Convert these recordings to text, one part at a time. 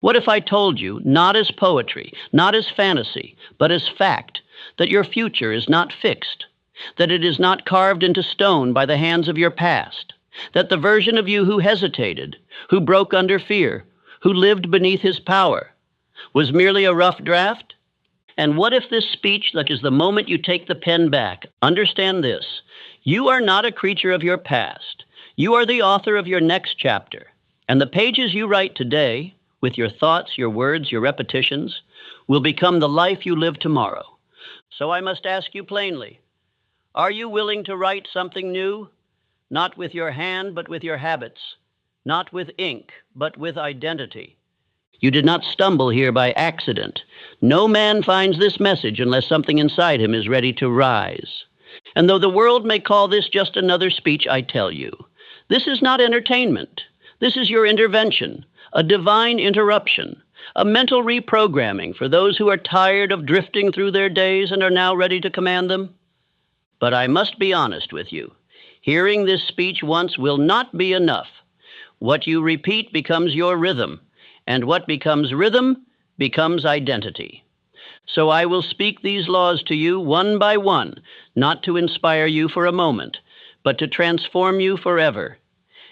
What if I told you, not as poetry, not as fantasy, but as fact, that your future is not fixed, that it is not carved into stone by the hands of your past, that the version of you who hesitated, who broke under fear, who lived beneath his power, was merely a rough draft? And what if this speech, that is the moment you take the pen back, understand this, you are not a creature of your past. You are the author of your next chapter. And the pages you write today, with your thoughts, your words, your repetitions, will become the life you live tomorrow. So I must ask you plainly, are you willing to write something new? Not with your hand, but with your habits. Not with ink, but with identity. You did not stumble here by accident. No man finds this message unless something inside him is ready to rise. And though the world may call this just another speech, I tell you, this is not entertainment. This is your intervention, a divine interruption, a mental reprogramming for those who are tired of drifting through their days and are now ready to command them. But I must be honest with you. Hearing this speech once will not be enough. What you repeat becomes your rhythm, and what becomes rhythm becomes identity. So I will speak these laws to you one by one, not to inspire you for a moment, but to transform you forever.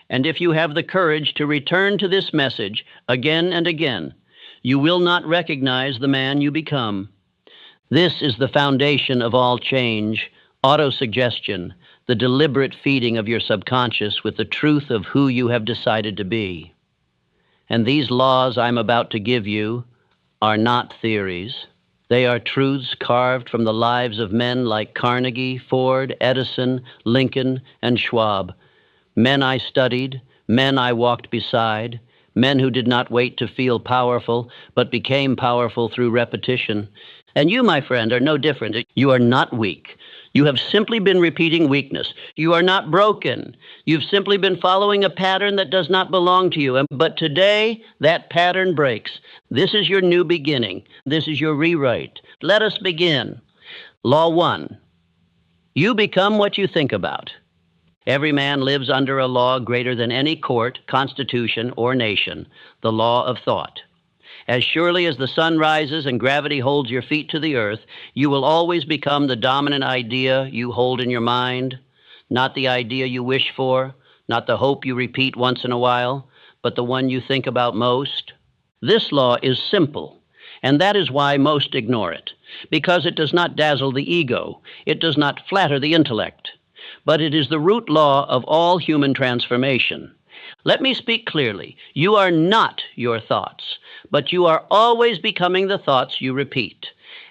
And if you have the courage to return to this message again and again, you will not recognize the man you become. This is the foundation of all change, autosuggestion, the deliberate feeding of your subconscious with the truth of who you have decided to be. And these laws I'm about to give you are not theories. They are truths carved from the lives of men like Carnegie, Ford, Edison, Lincoln, and Schwab. Men I studied, men I walked beside, men who did not wait to feel powerful, but became powerful through repetition. And you, my friend, are no different. You are not weak. You have simply been repeating weakness. You are not broken. You've simply been following a pattern that does not belong to you. But today, that pattern breaks. This is your new beginning. This is your rewrite. Let us begin. Law 1. You become what you think about. Every man lives under a law greater than any court, constitution, or nation, the law of thought. As surely as the sun rises and gravity holds your feet to the earth, you will always become the dominant idea you hold in your mind, not the idea you wish for, not the hope you repeat once in a while, but the one you think about most. This law is simple, and that is why most ignore it, because it does not dazzle the ego, it does not flatter the intellect, but it is the root law of all human transformation. Let me speak clearly. You are not your thoughts, but you are always becoming the thoughts you repeat.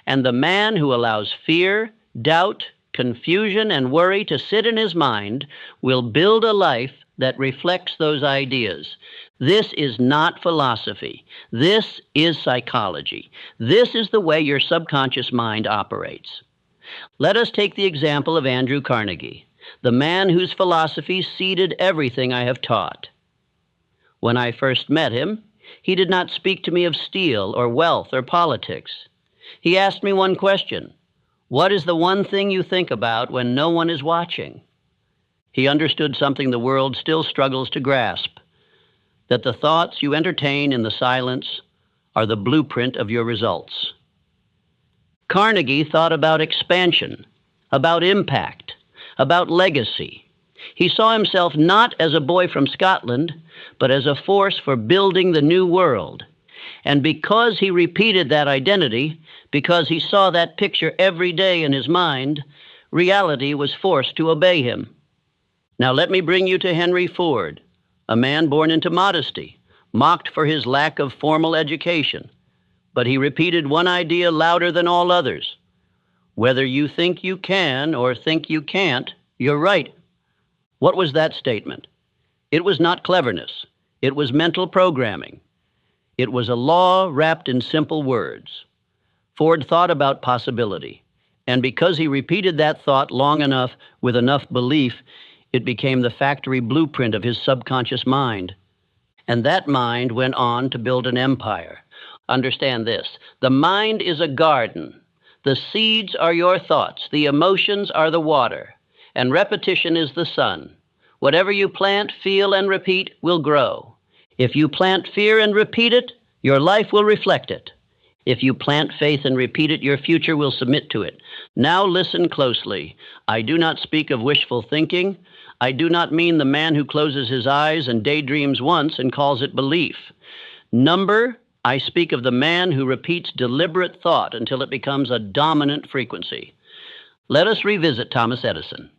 And the man who allows fear, doubt, confusion, and worry to sit in his mind will build a life that reflects those ideas. This is not philosophy. This is psychology. This is the way your subconscious mind operates. Let us take the example of Andrew Carnegie, the man whose philosophy seeded everything I have taught. When I first met him, he did not speak to me of steel or wealth or politics. He asked me one question: what is the one thing you think about when no one is watching? He understood something the world still struggles to grasp, that the thoughts you entertain in the silence are the blueprint of your results. Carnegie thought about expansion, about impact, about legacy. He saw himself not as a boy from Scotland, but as a force for building the new world. And because he repeated that identity, because he saw that picture every day in his mind, reality was forced to obey him. Now let me bring you to Henry Ford, a man born into modesty, mocked for his lack of formal education. But he repeated one idea louder than all others. Whether you think you can or think you can't, you're right. What was that statement? It was not cleverness. It was mental programming. It was a law wrapped in simple words. Ford thought about possibility, and because he repeated that thought long enough with enough belief, it became the factory blueprint of his subconscious mind. And that mind went on to build an empire. Understand this: the mind is a garden. The seeds are your thoughts, the emotions are the water, and repetition is the sun. Whatever you plant, feel, and repeat will grow. If you plant fear and repeat it, Your life will reflect it. If you plant faith and repeat it, your future will submit to it. Now listen closely. I do not speak of wishful thinking. I do not mean the man who closes his eyes and daydreams once and calls it belief. I speak of the man who repeats deliberate thought until it becomes a dominant frequency. Let us revisit Thomas Edison.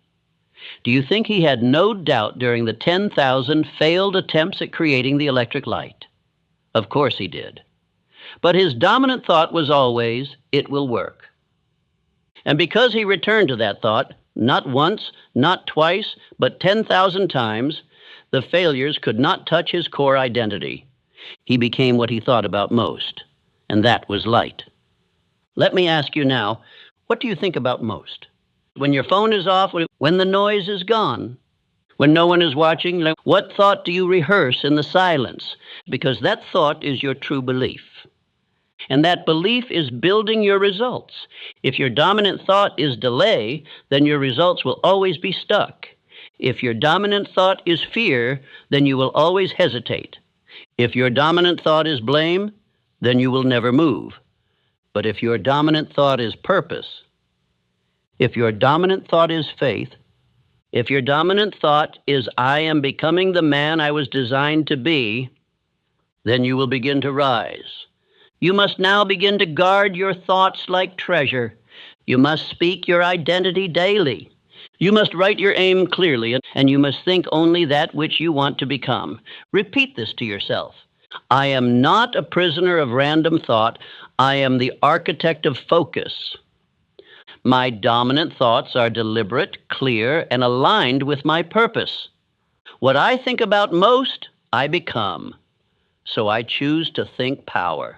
Do you think he had no doubt during the 10,000 failed attempts at creating the electric light? Of course he did. But his dominant thought was always, it will work. And because he returned to that thought, not once, not twice, but 10,000 times, the failures could not touch his core identity. He became what he thought about most, and that was light. Let me ask you now, what do you think about most? When your phone is off, when the noise is gone, when no one is watching, what thought do you rehearse in the silence? Because that thought is your true belief. And that belief is building your results. If your dominant thought is delay, then your results will always be stuck. If your dominant thought is fear, then you will always hesitate. If your dominant thought is blame, then you will never move. But if your dominant thought is purpose, if your dominant thought is faith, if your dominant thought is I am becoming the man I was designed to be, then you will begin to rise. You must now begin to guard your thoughts like treasure. You must speak your identity daily. You must write your aim clearly, and you must think only that which you want to become. Repeat this to yourself. I am not a prisoner of random thought. I am the architect of focus. My dominant thoughts are deliberate, clear, and aligned with my purpose. What I think about most, I become. So I choose to think power.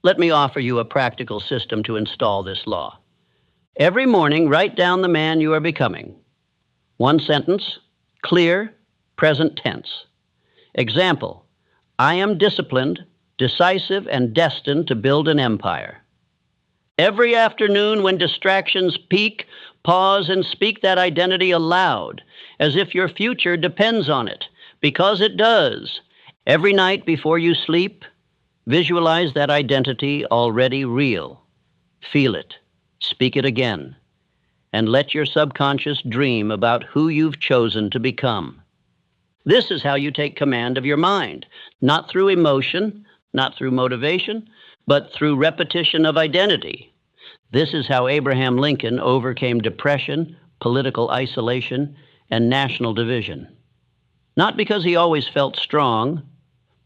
Let me offer you a practical system to install this law. Every morning, write down the man you are becoming. One sentence, clear, present tense. Example, I am disciplined, decisive, and destined to build an empire. Every afternoon when distractions peak, pause and speak that identity aloud, as if your future depends on it, because it does. Every night before you sleep, visualize that identity already real. Feel it. Speak it again, and let your subconscious dream about who you've chosen to become. This is how you take command of your mind, not through emotion, not through motivation, but through repetition of identity. This is how Abraham Lincoln overcame depression, political isolation, and national division. Not because he always felt strong,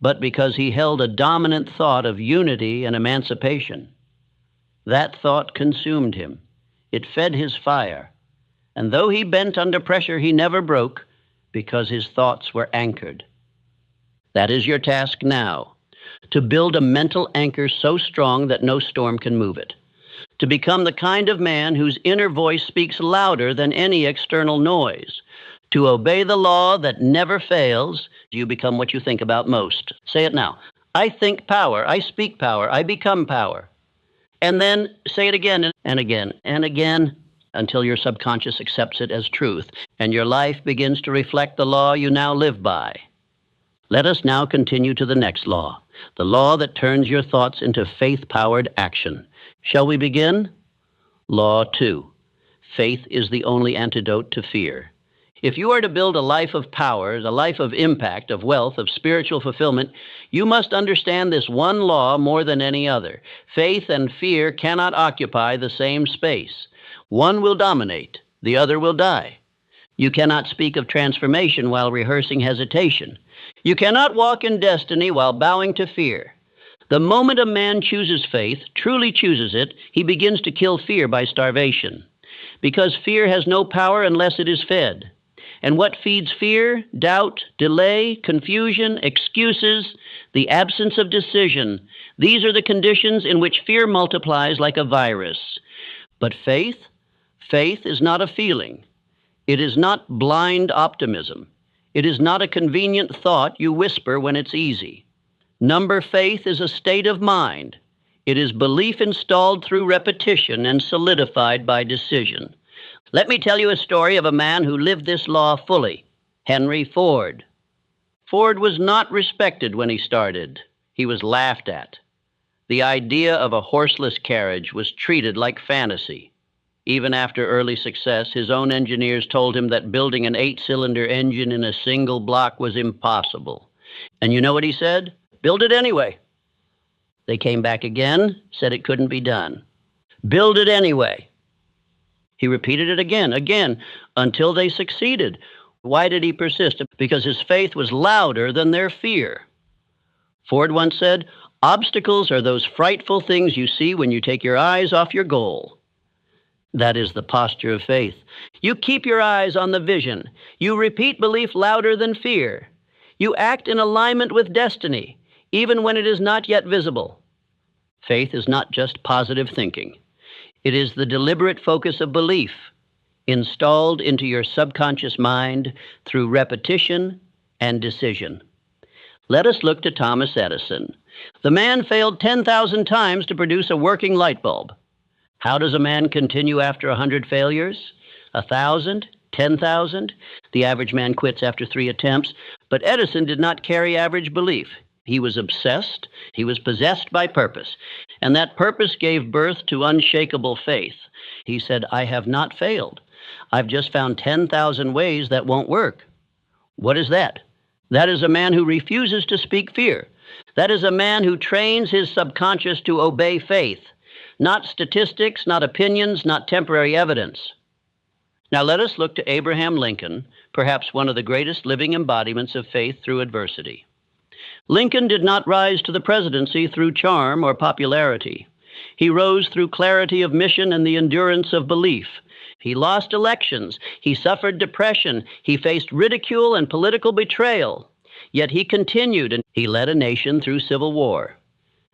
but because he held a dominant thought of unity and emancipation. That thought consumed him. It fed his fire. And though he bent under pressure, he never broke because his thoughts were anchored. That is your task now, to build a mental anchor so strong that no storm can move it. To become the kind of man whose inner voice speaks louder than any external noise. To obey the law that never fails, you become what you think about most. Say it now. I think power. I speak power. I become power. And then say it again and again and again until your subconscious accepts it as truth and your life begins to reflect the law you now live by. Let us now continue to the next law, the law that turns your thoughts into faith-powered action. Shall we begin? Law 2. Faith is the only antidote to fear. If you are to build a life of power, a life of impact, of wealth, of spiritual fulfillment, you must understand this one law more than any other. Faith and fear cannot occupy the same space. One will dominate, the other will die. You cannot speak of transformation while rehearsing hesitation. You cannot walk in destiny while bowing to fear. The moment a man chooses faith, truly chooses it, he begins to kill fear by starvation. Because fear has no power unless it is fed. And what feeds fear? Doubt, delay, confusion, excuses, the absence of decision. These are the conditions in which fear multiplies like a virus. But faith? Faith is not a feeling. It is not blind optimism. It is not a convenient thought you whisper when it's easy. Faith is a state of mind. It is belief installed through repetition and solidified by decision. Let me tell you a story of a man who lived this law fully, Henry Ford. Ford was not respected when he started. He was laughed at. The idea of a horseless carriage was treated like fantasy. Even after early success, his own engineers told him that building an 8-cylinder engine in a single block was impossible. And you know what he said? Build it anyway. They came back again, said it couldn't be done. Build it anyway. He repeated it again, until they succeeded. Why did he persist? Because his faith was louder than their fear. Ford once said, "Obstacles are those frightful things you see when you take your eyes off your goal." That is the posture of faith. You keep your eyes on the vision. You repeat belief louder than fear. You act in alignment with destiny, even when it is not yet visible. Faith is not just positive thinking. It is the deliberate focus of belief, installed into your subconscious mind through repetition and decision. Let us look to Thomas Edison. The man failed 10,000 times to produce a working light bulb. How does a man continue after 100 failures? 1,000? 10,000? The average man quits after 3 attempts, but Edison did not carry average belief. He was obsessed, he was possessed by purpose, and that purpose gave birth to unshakable faith. He said, "I have not failed. I've just found 10,000 ways that won't work." What is that? That is a man who refuses to speak fear. That is a man who trains his subconscious to obey faith, not statistics, not opinions, not temporary evidence. Now let us look to Abraham Lincoln, perhaps one of the greatest living embodiments of faith through adversity. Lincoln did not rise to the presidency through charm or popularity. He rose through clarity of mission and the endurance of belief. He lost elections. He suffered depression. He faced ridicule and political betrayal. Yet he continued, and he led a nation through civil war.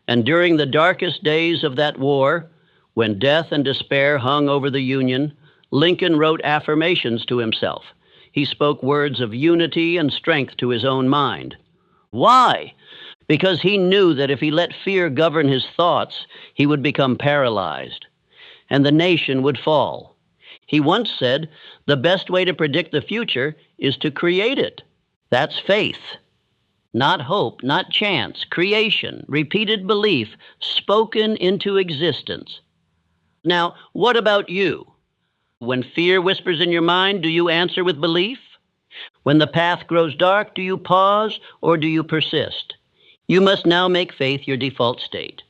And during the darkest days of that war, when death and despair hung over the Union, Lincoln wrote affirmations to himself. He spoke words of unity and strength to his own mind. Why? Because he knew that if he let fear govern his thoughts, he would become paralyzed, and the nation would fall. He once said, "The best way to predict the future is to create it." That's faith. Not hope, not chance, creation, repeated belief, spoken into existence. Now, what about you? When fear whispers in your mind, do you answer with belief? When the path grows dark, do you pause or do you persist? You must now make faith your default state.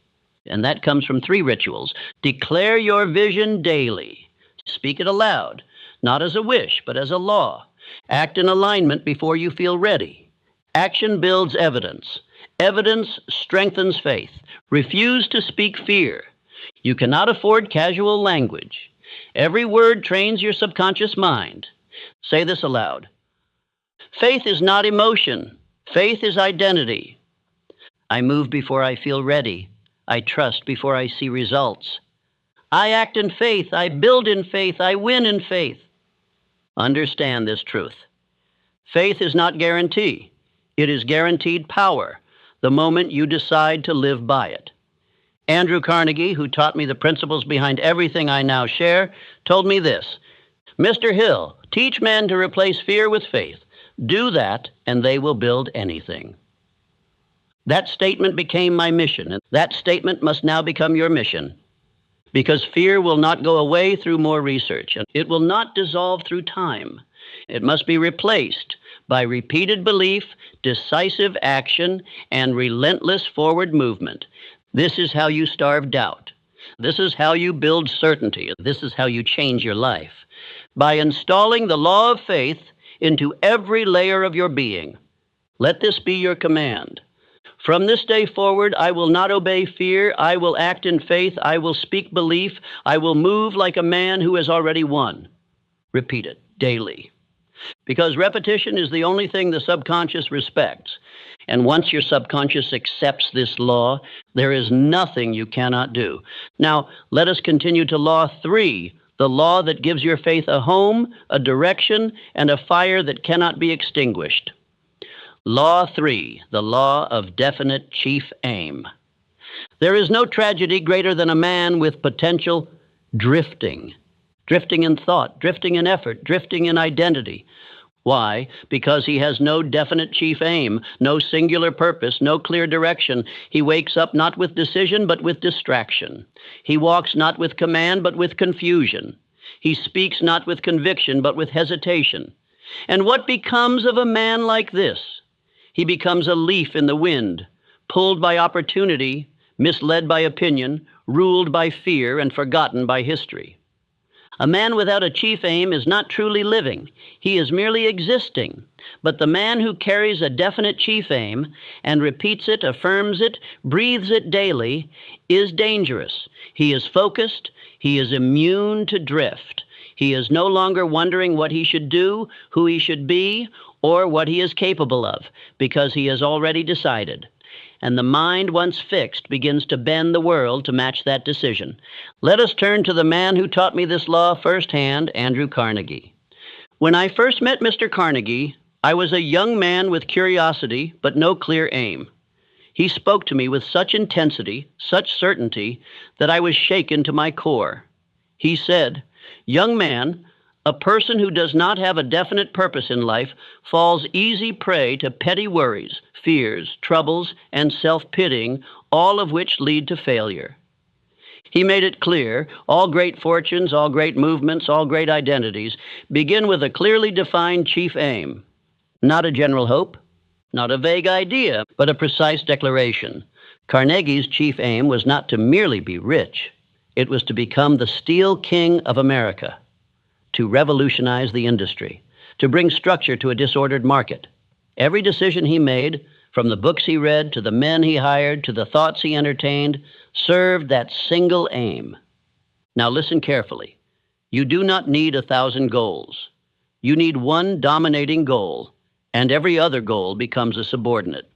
And that comes from 3 rituals. Declare your vision daily. Speak it aloud, not as a wish, but as a law. Act in alignment before you feel ready. Action builds evidence. Evidence strengthens faith. Refuse to speak fear. You cannot afford casual language. Every word trains your subconscious mind. Say this aloud. Faith is not emotion. Faith is identity. I move before I feel ready. I trust before I see results. I act in faith. I build in faith. I win in faith. Understand this truth. Faith is not guarantee. It is guaranteed power the moment you decide to live by it. Andrew Carnegie, who taught me the principles behind everything I now share, told me this: "Mr. Hill, teach men to replace fear with faith. Do that, and they will build anything." That statement became my mission, and that statement must now become your mission. Because fear will not go away through more research, and it will not dissolve through time. It must be replaced by repeated belief, decisive action, and relentless forward movement. This is how you starve doubt. This is how you build certainty. This is how you change your life. By installing the law of faith into every layer of your being. Let this be your command. From this day forward, I will not obey fear. I will act in faith. I will speak belief. I will move like a man who has already won. Repeat it daily. Because repetition is the only thing the subconscious respects. And once your subconscious accepts this law, there is nothing you cannot do. Now, let us continue to law 3, the law that gives your faith a home, a direction, and a fire that cannot be extinguished. Law 3, the law of definite chief aim. There is no tragedy greater than a man with potential drifting in thought, drifting in effort, drifting in identity. Why? Because he has no definite chief aim, no singular purpose, no clear direction. He wakes up not with decision, but with distraction. He walks not with command, but with confusion. He speaks not with conviction, but with hesitation. And what becomes of a man like this? He becomes a leaf in the wind, pulled by opportunity, misled by opinion, ruled by fear, and forgotten by history. A man without a chief aim is not truly living. He is merely existing. But the man who carries a definite chief aim and repeats it, affirms it, breathes it daily is dangerous. He is focused. He is immune to drift. He is no longer wondering what he should do, who he should be, or what he is capable of, because he has already decided. And the mind, once fixed, begins to bend the world to match that decision. Let us turn to the man who taught me this law firsthand, Andrew Carnegie. When I first met Mr. Carnegie, I was a young man with curiosity, but no clear aim. He spoke to me with such intensity, such certainty, that I was shaken to my core. He said, "Young man, a person who does not have a definite purpose in life falls easy prey to petty worries, fears, troubles, and self-pitying, all of which lead to failure." He made it clear, all great fortunes, all great movements, all great identities begin with a clearly defined chief aim. Not a general hope, not a vague idea, but a precise declaration. Carnegie's chief aim was not to merely be rich. It was to become the steel king of America, to revolutionize the industry, to bring structure to a disordered market. Every decision he made, from the books he read to the men he hired to the thoughts he entertained, served that single aim. Now listen carefully. You do not need 1,000 goals. You need one dominating goal, and every other goal becomes a subordinate.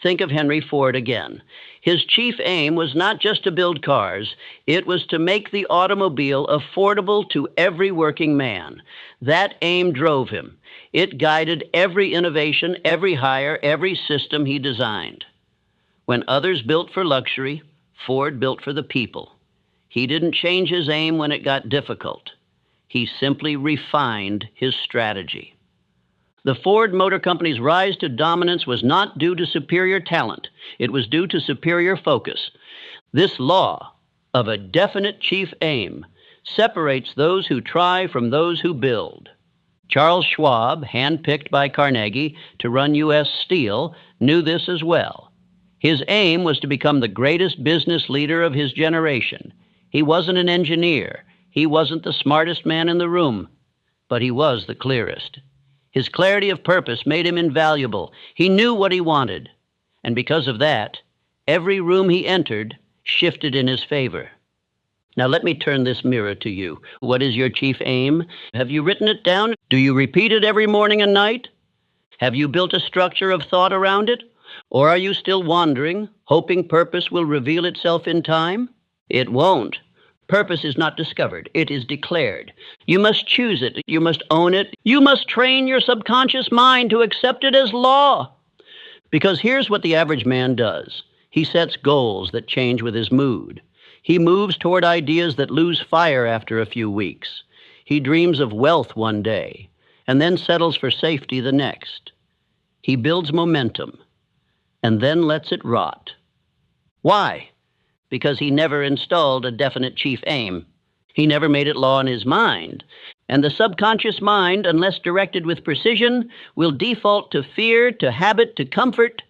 Think of Henry Ford again. His chief aim was not just to build cars, it was to make the automobile affordable to every working man. That aim drove him. It guided every innovation, every hire, every system he designed. When others built for luxury, Ford built for the people. He didn't change his aim when it got difficult. He simply refined his strategy. The Ford Motor Company's rise to dominance was not due to superior talent. It was due to superior focus. This law of a definite chief aim separates those who try from those who build. Charles Schwab, handpicked by Carnegie to run U.S. Steel, knew this as well. His aim was to become the greatest business leader of his generation. He wasn't an engineer. He wasn't the smartest man in the room, but he was the clearest. His clarity of purpose made him invaluable. He knew what he wanted, and because of that, every room he entered shifted in his favor. Now let me turn this mirror to you. What is your chief aim? Have you written it down? Do you repeat it every morning and night? Have you built a structure of thought around it? Or are you still wandering, hoping purpose will reveal itself in time? It won't. Purpose is not discovered. It is declared. You must choose it. You must own it. You must train your subconscious mind to accept it as law. Because here's what the average man does. He sets goals that change with his mood. He moves toward ideas that lose fire after a few weeks. He dreams of wealth one day, and then settles for safety the next. He builds momentum, and then lets it rot. Why? Because he never installed a definite chief aim. He never made it law in his mind. And the subconscious mind, unless directed with precision, will default to fear, to habit, to comfort.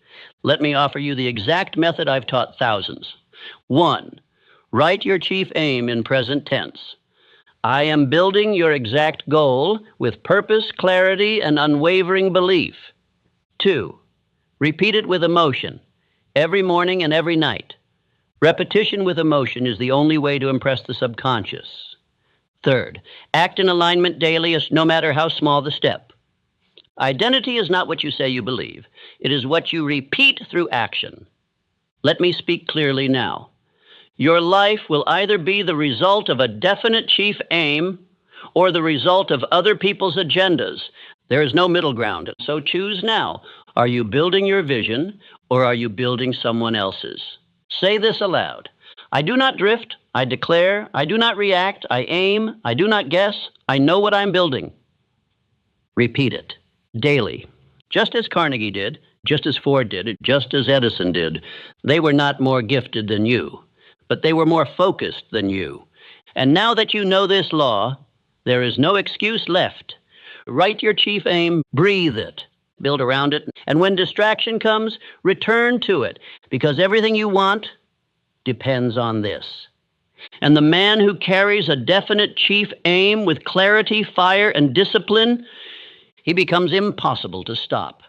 Let me offer you the exact method I've taught thousands. 1. Write your chief aim in present tense. I am building your exact goal with purpose, clarity, and unwavering belief. 2. Repeat it with emotion, every morning and every night. Repetition with emotion is the only way to impress the subconscious. 3. Act in alignment daily, no matter how small the step. Identity is not what you say you believe. It is what you repeat through action. Let me speak clearly now. Your life will either be the result of a definite chief aim or the result of other people's agendas. There is no middle ground, so choose now. Are you building your vision or are you building someone else's? Say this aloud. I do not drift. I declare. I do not react. I aim. I do not guess. I know what I'm building. Repeat it daily, just as Carnegie did, just as Ford did, just as Edison did. They were not more gifted than you, but they were more focused than you. And now that you know this law, there is no excuse left. Write your chief aim, breathe it, build around it, and when distraction comes, return to it, because everything you want depends on this. And the man who carries a definite chief aim with clarity, fire, and discipline, he becomes impossible to stop.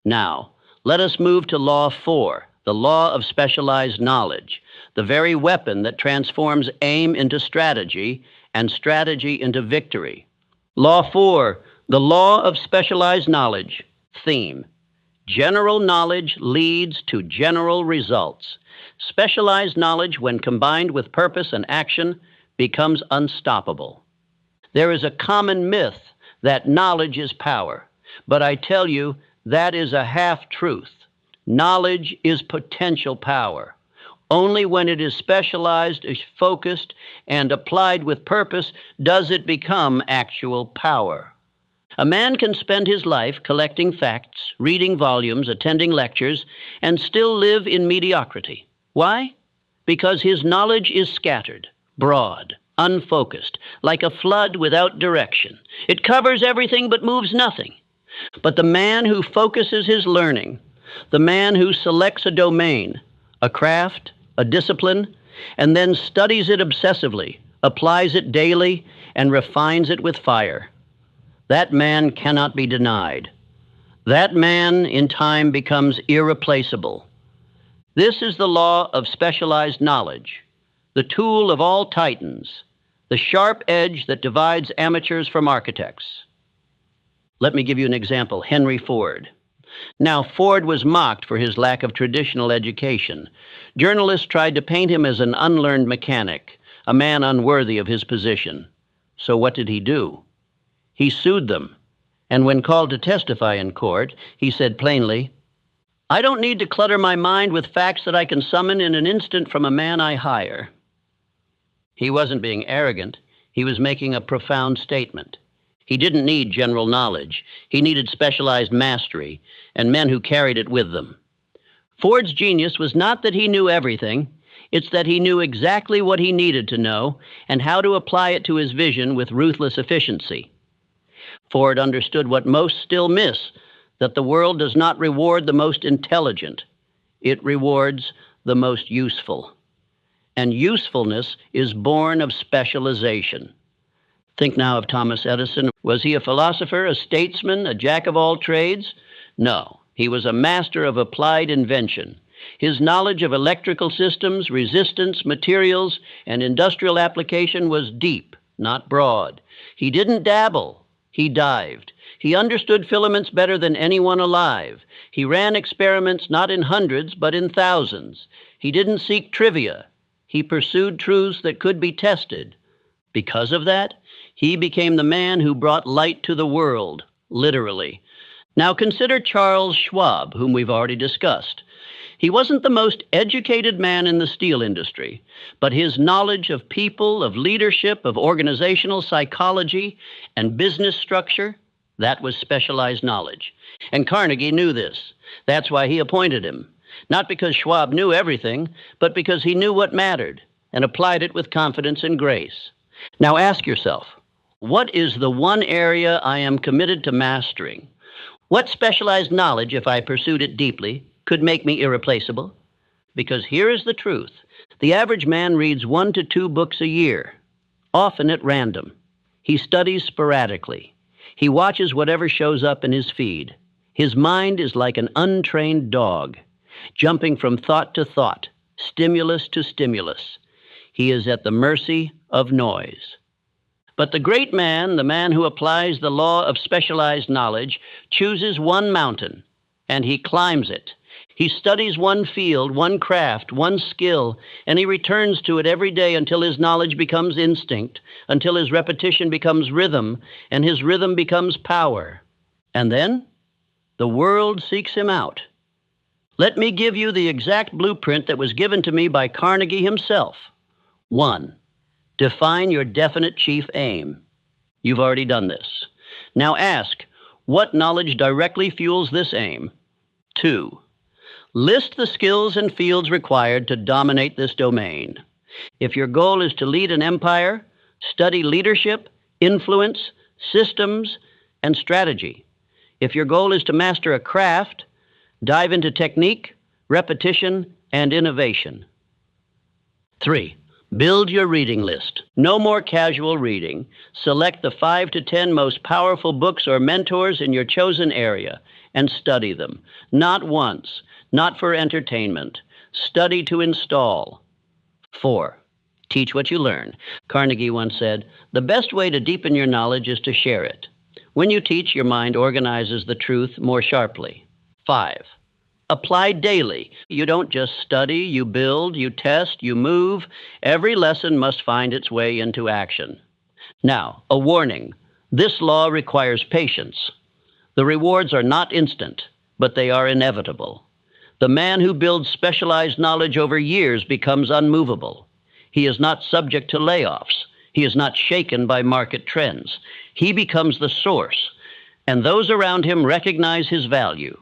Now, let us move to Law 4, the law of specialized knowledge, the very weapon that transforms aim into strategy and strategy into victory. Law 4, the law of specialized knowledge. Theme: general knowledge leads to general results. Specialized knowledge, when combined with purpose and action, becomes unstoppable. There is a common myth that knowledge is power, but I tell you, that is a half-truth. Knowledge is potential power. Only when it is specialized, is focused, and applied with purpose does it become actual power. A man can spend his life collecting facts, reading volumes, attending lectures, and still live in mediocrity. Why? Because his knowledge is scattered, broad, unfocused, like a flood without direction. It covers everything but moves nothing. But the man who focuses his learning, the man who selects a domain, a craft, a discipline, and then studies it obsessively, applies it daily, and refines it with fire, that man cannot be denied. That man in time becomes irreplaceable. This is the law of specialized knowledge, the tool of all titans, the sharp edge that divides amateurs from architects. Let me give you an example. Henry Ford. Now, Ford was mocked for his lack of traditional education. Journalists tried to paint him as an unlearned mechanic, a man unworthy of his position. So what did he do? He sued them, and when called to testify in court, he said plainly, "I don't need to clutter my mind with facts that I can summon in an instant from a man I hire." He wasn't being arrogant. He was making a profound statement. He didn't need general knowledge. He needed specialized mastery and men who carried it with them. Ford's genius was not that he knew everything. It's that he knew exactly what he needed to know and how to apply it to his vision with ruthless efficiency. Ford understood what most still miss, that the world does not reward the most intelligent. It rewards the most useful. And usefulness is born of specialization. Think now of Thomas Edison. Was he a philosopher, a statesman, a jack of all trades? No, he was a master of applied invention. His knowledge of electrical systems, resistance, materials, and industrial application was deep, not broad. He didn't dabble, he dived. He understood filaments better than anyone alive. He ran experiments not in hundreds, but in thousands. He didn't seek trivia. He pursued truths that could be tested. Because of that, he became the man who brought light to the world, literally. Now consider Charles Schwab, whom we've already discussed. He wasn't the most educated man in the steel industry, but his knowledge of people, of leadership, of organizational psychology, and business structure, that was specialized knowledge. And Carnegie knew this. That's why he appointed him. Not because Schwab knew everything, but because he knew what mattered and applied it with confidence and grace. Now ask yourself, what is the one area I am committed to mastering? What specialized knowledge, if I pursued it deeply, could make me irreplaceable? Because here is the truth. The average man reads 1 to 2 books a year, often at random. He studies sporadically. He watches whatever shows up in his feed. His mind is like an untrained dog, jumping from thought to thought, stimulus to stimulus. He is at the mercy of noise. But the great man, the man who applies the law of specialized knowledge, chooses one mountain, and he climbs it. He studies one field, one craft, one skill, and he returns to it every day until his knowledge becomes instinct, until his repetition becomes rhythm, and his rhythm becomes power. And then the world seeks him out. Let me give you the exact blueprint that was given to me by Carnegie himself. 1. Define your definite chief aim. You've already done this. Now ask, What knowledge directly fuels this aim? 2. List the skills and fields required to dominate this domain. If your goal is to lead an empire, study leadership, influence, systems, and strategy. If your goal is to master a craft, dive into technique, repetition, and innovation. 3. Build your reading list. No more casual reading. Select the 5 to 10 most powerful books or mentors in your chosen area and study them. Not once, not for entertainment. Study to install. 4. Teach what you learn. Carnegie once said, "The best way to deepen your knowledge is to share it." When you teach, your mind organizes the truth more sharply. 5. Apply daily. You don't just study, you build, you test, you move. Every lesson must find its way into action. Now, a warning. This law requires patience. The rewards are not instant, but they are inevitable. The man who builds specialized knowledge over years becomes unmovable. He is not subject to layoffs. He is not shaken by market trends. He becomes the source, and those around him recognize his value.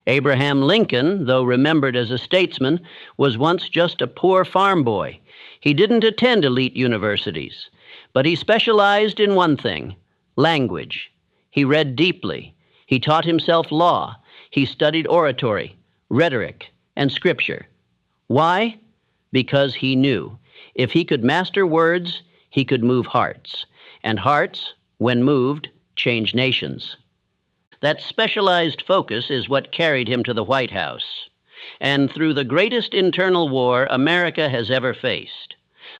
Abraham Lincoln, though remembered as a statesman, was once just a poor farm boy. He didn't attend elite universities, but he specialized in one thing: language. He read deeply. He taught himself law. He studied oratory, rhetoric, and scripture. Why? Because he knew if he could master words, he could move hearts, and hearts, when moved, change nations. That specialized focus is what carried him to the White House, and through the greatest internal war America has ever faced.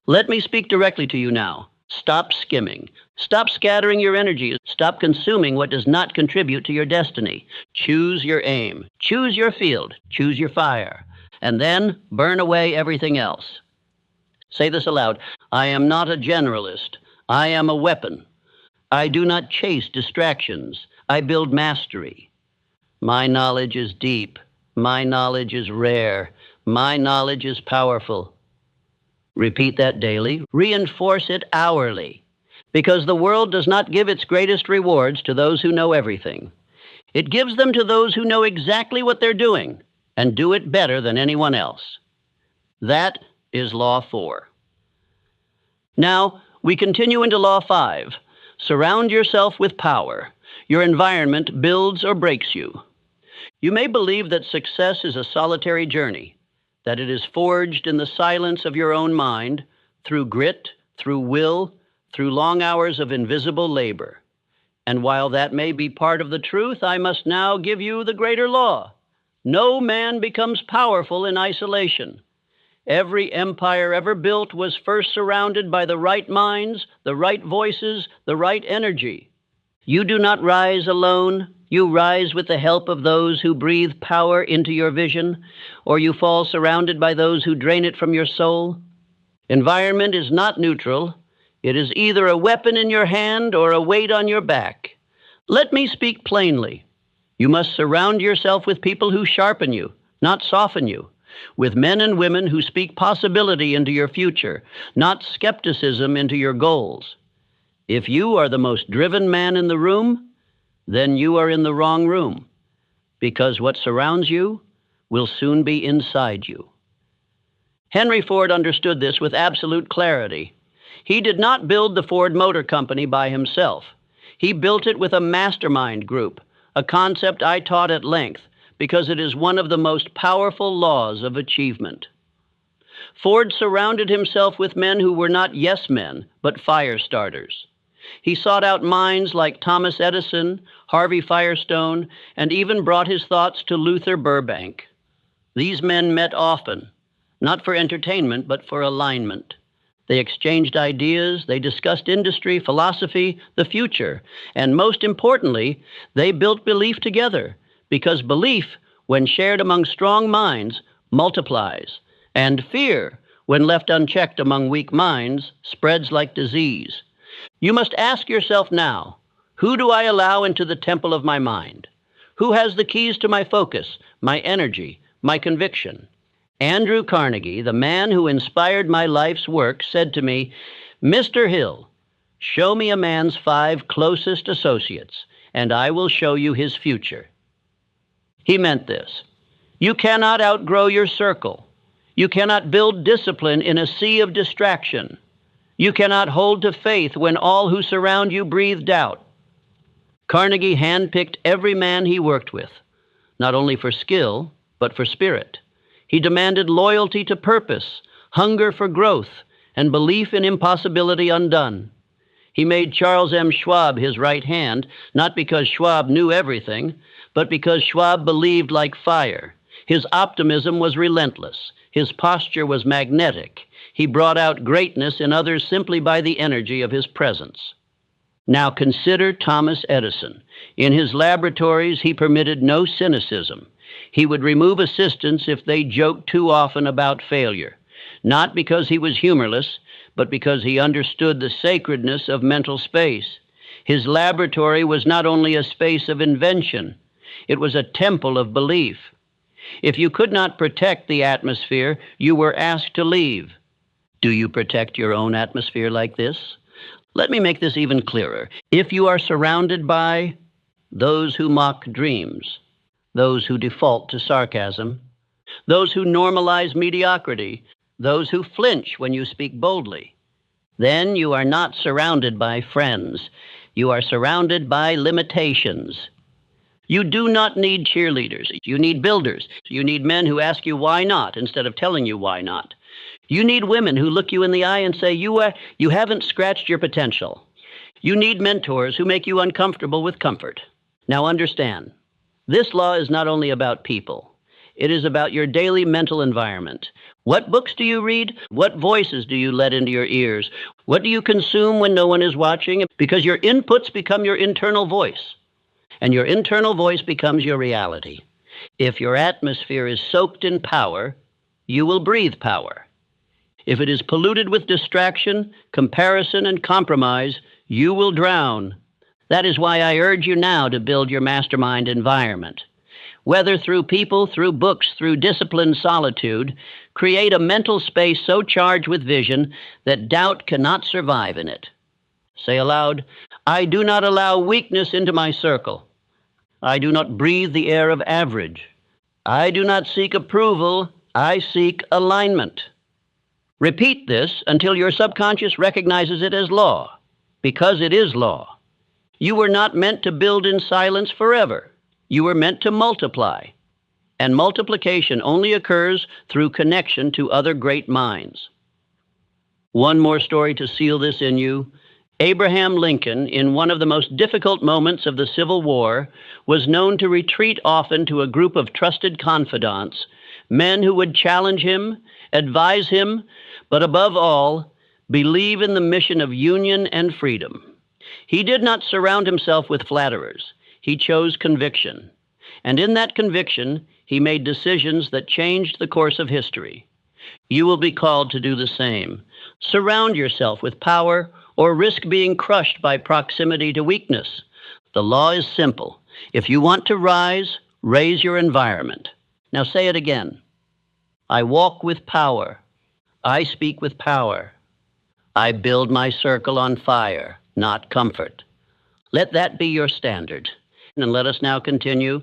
Let me speak directly to you now. Stop skimming. Stop scattering your energy. Stop consuming what does not contribute to your destiny. Choose your aim. Choose your field. Choose your fire. And then burn away everything else. Say this aloud. I am not a generalist. I am a weapon. I do not chase distractions. I build mastery. My knowledge is deep. My knowledge is rare. My knowledge is powerful. Repeat that daily. Reinforce it hourly. Because the world does not give its greatest rewards to those who know everything. It gives them to those who know exactly what they're doing and do it better than anyone else. That is Law 4. Now, we continue into Law 5. Surround yourself with power. Your environment builds or breaks you. You may believe that success is a solitary journey, that it is forged in the silence of your own mind, through grit, through will, through long hours of invisible labor. And while that may be part of the truth, I must now give you the greater law. No man becomes powerful in isolation. Every empire ever built was first surrounded by the right minds, the right voices, the right energy. You do not rise alone. You rise with the help of those who breathe power into your vision, or you fall surrounded by those who drain it from your soul. Environment is not neutral. It is either a weapon in your hand or a weight on your back. Let me speak plainly. You must surround yourself with people who sharpen you, not soften you, with men and women who speak possibility into your future, not skepticism into your goals. If you are the most driven man in the room, then you are in the wrong room, because what surrounds you will soon be inside you. Henry Ford understood this with absolute clarity. He did not build the Ford Motor Company by himself. He built it with a mastermind group, a concept I taught at length, because it is one of the most powerful laws of achievement. Ford surrounded himself with men who were not yes men, but fire starters. He sought out minds like Thomas Edison, Harvey Firestone, and even brought his thoughts to Luther Burbank. These men met often, not for entertainment, but for alignment. They exchanged ideas, they discussed industry, philosophy, the future, and most importantly, they built belief together, because belief, when shared among strong minds, multiplies, and fear, when left unchecked among weak minds, spreads like disease. You must ask yourself now, who do I allow into the temple of my mind? Who has the keys to my focus, my energy, my conviction? Andrew Carnegie, the man who inspired my life's work, said to me, "Mr. Hill, show me a man's 5 closest associates, and I will show you his future. He meant this. You cannot outgrow your circle. You cannot build discipline in a sea of distraction. You cannot hold to faith when all who surround you breathe doubt. Carnegie handpicked every man he worked with, not only for skill, but for spirit. He demanded loyalty to purpose, hunger for growth, and belief in impossibility undone. He made Charles M. Schwab his right hand, not because Schwab knew everything, but because Schwab believed like fire. His optimism was relentless. His posture was magnetic. He brought out greatness in others simply by the energy of his presence. Now consider Thomas Edison. In his laboratories, he permitted no cynicism. He would remove assistants if they joked too often about failure, not because he was humorless, but because he understood the sacredness of mental space. His laboratory was not only a space of invention, it was a temple of belief. If you could not protect the atmosphere, you were asked to leave. Do you protect your own atmosphere like this? Let me make this even clearer. If you are surrounded by those who mock dreams, those who default to sarcasm, those who normalize mediocrity, those who flinch when you speak boldly, then you are not surrounded by friends. You are surrounded by limitations. You do not need cheerleaders. You need builders. You need men who ask you why not instead of telling you why not. You need women who look you in the eye and say, you haven't scratched your potential. You need mentors who make you uncomfortable with comfort. Now understand, this law is not only about people. It is about your daily mental environment. What books do you read? What voices do you let into your ears? What do you consume when no one is watching? Because your inputs become your internal voice, and your internal voice becomes your reality. If your atmosphere is soaked in power, you will breathe power. If it is polluted with distraction, comparison, and compromise, you will drown. That is why I urge you now to build your mastermind environment. Whether through people, through books, through disciplined solitude, create a mental space so charged with vision that doubt cannot survive in it. Say aloud, I do not allow weakness into my circle. I do not breathe the air of average. I do not seek approval. I seek alignment. Repeat this until your subconscious recognizes it as law, because it is law. You were not meant to build in silence forever. You were meant to multiply, and multiplication only occurs through connection to other great minds. One more story to seal this in you. Abraham Lincoln, in one of the most difficult moments of the Civil War, was known to retreat often to a group of trusted confidants, men who would challenge him, advise him, but above all, believe in the mission of union and freedom. He did not surround himself with flatterers. He chose conviction. And in that conviction, he made decisions that changed the course of history. You will be called to do the same. Surround yourself with power or risk being crushed by proximity to weakness. The law is simple. If you want to rise, raise your environment. Now say it again. I walk with power. I speak with power. I build my circle on fire, not comfort. Let that be your standard. And let us now continue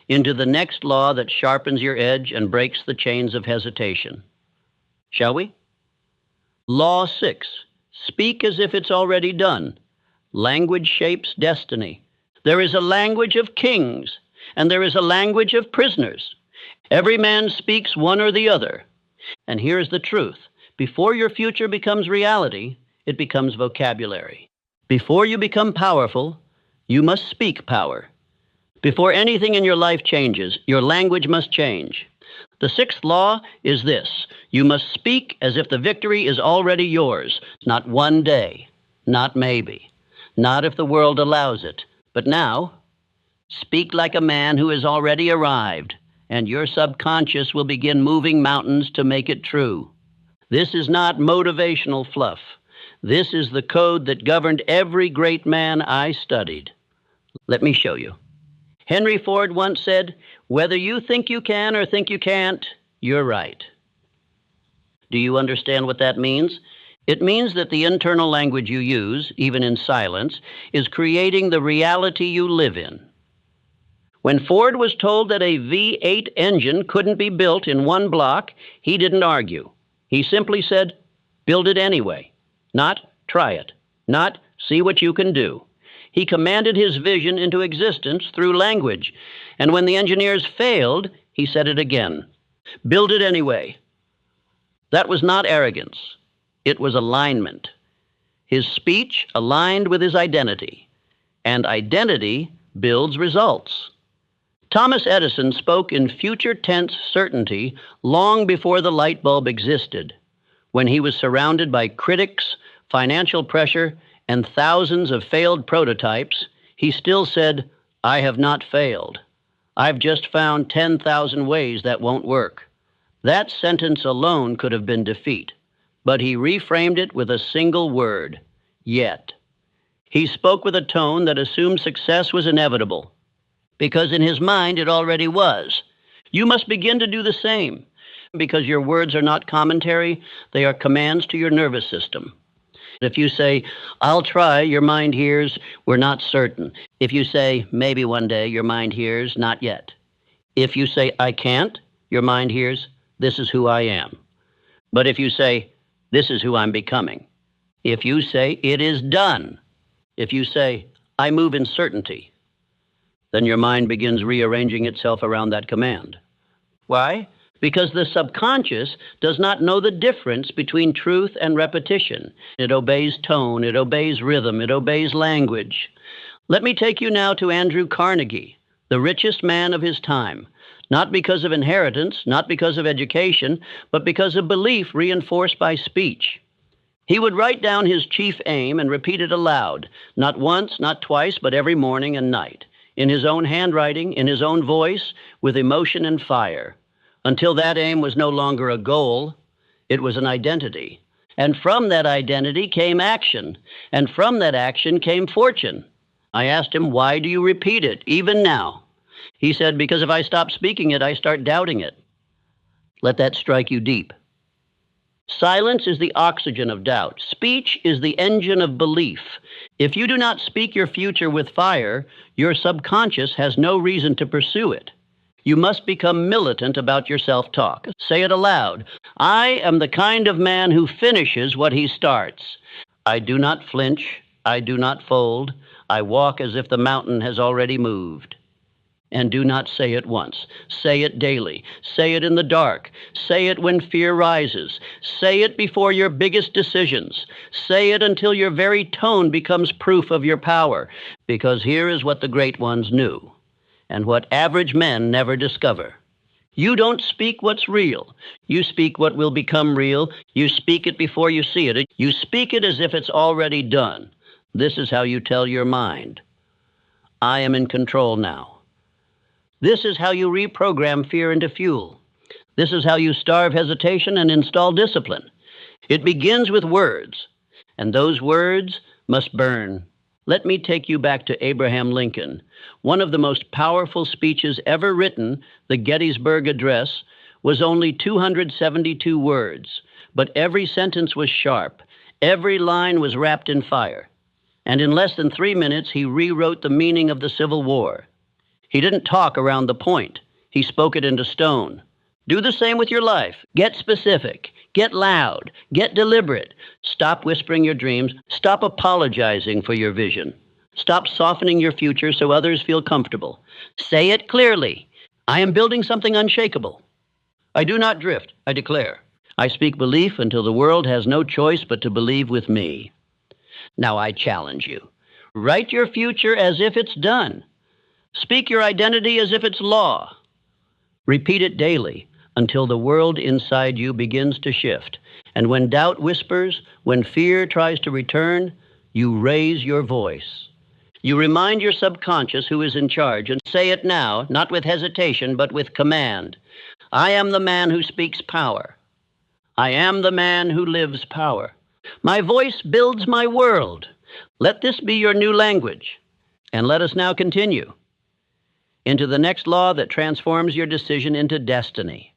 into the next law that sharpens your edge and breaks the chains of hesitation. Shall we? Law 6. Speak as if it's already done. Language shapes destiny. There is a language of kings, and there is a language of prisoners. Every man speaks one or the other. And here's the truth. Before your future becomes reality, it becomes vocabulary. Before you become powerful, you must speak power. Before anything in your life changes, your language must change. The 6th law is this. You must speak as if the victory is already yours. Not one day, not maybe, not if the world allows it, but now. Speak like a man who has already arrived, and your subconscious will begin moving mountains to make it true. This is not motivational fluff. This is the code that governed every great man I studied. Let me show you. Henry Ford once said, whether you think you can or think you can't, you're right. Do you understand what that means? It means that the internal language you use, even in silence, is creating the reality you live in. When Ford was told that a V8 engine couldn't be built in one block, he didn't argue. He simply said, "Build it anyway." Not, "Try it." Not, "See what you can do." He commanded his vision into existence through language. And when the engineers failed, he said it again. "Build it anyway." That was not arrogance. It was alignment. His speech aligned with his identity. And identity builds results. Thomas Edison spoke in future tense certainty long before the light bulb existed. When he was surrounded by critics, financial pressure, and thousands of failed prototypes, he still said, "I have not failed. I've just found 10,000 ways that won't work." That sentence alone could have been defeat, but he reframed it with a single word, yet. He spoke with a tone that assumed success was inevitable, because in his mind it already was. You must begin to do the same, because your words are not commentary, they are commands to your nervous system. If you say, "I'll try," your mind hears, "We're not certain." If you say, "Maybe one day," your mind hears, "Not yet." If you say, "I can't," your mind hears, "This is who I am." But if you say, "This is who I'm becoming," if you say, "It is done," if you say, "I move in certainty," then your mind begins rearranging itself around that command. Why? Because the subconscious does not know the difference between truth and repetition. It obeys tone, it obeys rhythm, it obeys language. Let me take you now to Andrew Carnegie, the richest man of his time, not because of inheritance, not because of education, but because of belief reinforced by speech. He would write down his chief aim and repeat it aloud, not once, not twice, but every morning and night, in his own handwriting, in his own voice, with emotion and fire. Until that aim was no longer a goal, it was an identity. And from that identity came action, and from that action came fortune. I asked him, "Why do you repeat it, even now?" He said, "Because if I stop speaking it, I start doubting it." Let that strike you deep. Silence is the oxygen of doubt. Speech is the engine of belief. If you do not speak your future with fire, your subconscious has no reason to pursue it. You must become militant about your self-talk. Say it aloud. "I am the kind of man who finishes what he starts. I do not flinch. I do not fold. I walk as if the mountain has already moved." And do not say it once. Say it daily. Say it in the dark. Say it when fear rises. Say it before your biggest decisions. Say it until your very tone becomes proof of your power. Because here is what the great ones knew, and what average men never discover. You don't speak what's real. You speak what will become real. You speak it before you see it. You speak it as if it's already done. This is how you tell your mind, "I am in control now." This is how you reprogram fear into fuel. This is how you starve hesitation and install discipline. It begins with words, and those words must burn. Let me take you back to Abraham Lincoln. One of the most powerful speeches ever written, the Gettysburg Address, was only 272 words, but every sentence was sharp. Every line was wrapped in fire. And in less than 3 minutes, he rewrote the meaning of the Civil War. He didn't talk around the point. He spoke it into stone. Do the same with your life. Get specific. Get loud. Get deliberate. Stop whispering your dreams. Stop apologizing for your vision. Stop softening your future so others feel comfortable. Say it clearly. "I am building something unshakable. I do not drift, I declare. I speak belief until the world has no choice but to believe with me." Now I challenge you. Write your future as if it's done. Speak your identity as if it's law. Repeat it daily until the world inside you begins to shift. And when doubt whispers, when fear tries to return, you raise your voice. You remind your subconscious who is in charge, and say it now, not with hesitation, but with command. "I am the man who speaks power. I am the man who lives power. My voice builds my world." Let this be your new language. And let us now continue into the next law that transforms your decision into destiny.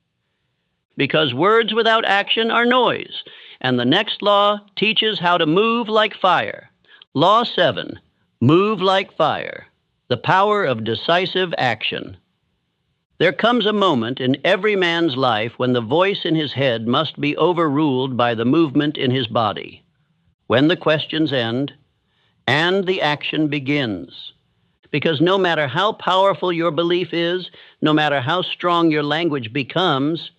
Because words without action are noise, And the next law teaches how to move like fire. Law 7, move like fire, the power of decisive action. There comes a moment in every man's life when the voice in his head must be overruled by the movement in his body, when the questions end and the action begins. Because no matter how powerful your belief is, no matter how strong your language becomes,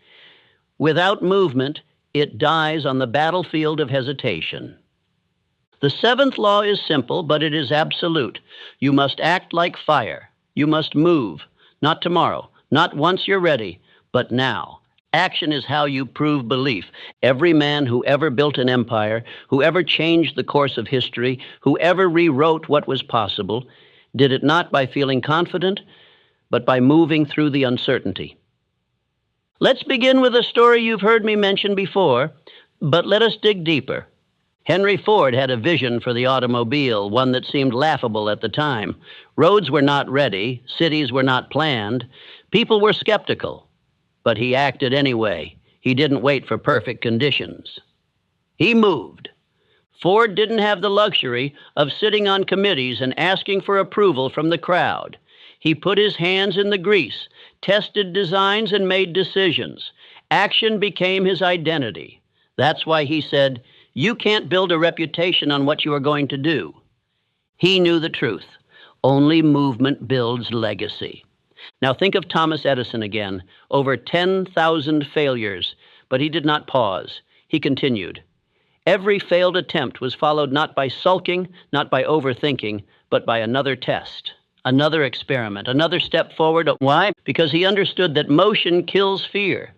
without movement, it dies on the battlefield of hesitation. The 7th law is simple, but it is absolute. You must act like fire. You must move, not tomorrow, not once you're ready, but now. Action is how you prove belief. Every man who ever built an empire, who ever changed the course of history, who ever rewrote what was possible, did it not by feeling confident, but by moving through the uncertainty. Let's begin with a story you've heard me mention before, but let us dig deeper. Henry Ford had a vision for the automobile, one that seemed laughable at the time. Roads were not ready, cities were not planned, people were skeptical, but he acted anyway. He didn't wait for perfect conditions. He moved. Ford didn't have the luxury of sitting on committees and asking for approval from the crowd. He put his hands in the grease, tested designs, and made decisions. Action became his identity. That's why he said, "You can't build a reputation on what you are going to do." He knew the truth. Only movement builds legacy. Now think of Thomas Edison again. Over 10,000 failures, but he did not pause. He continued. Every failed attempt was followed not by sulking, not by overthinking, but by another test, another experiment, another step forward. Why? Because he understood that motion kills fear.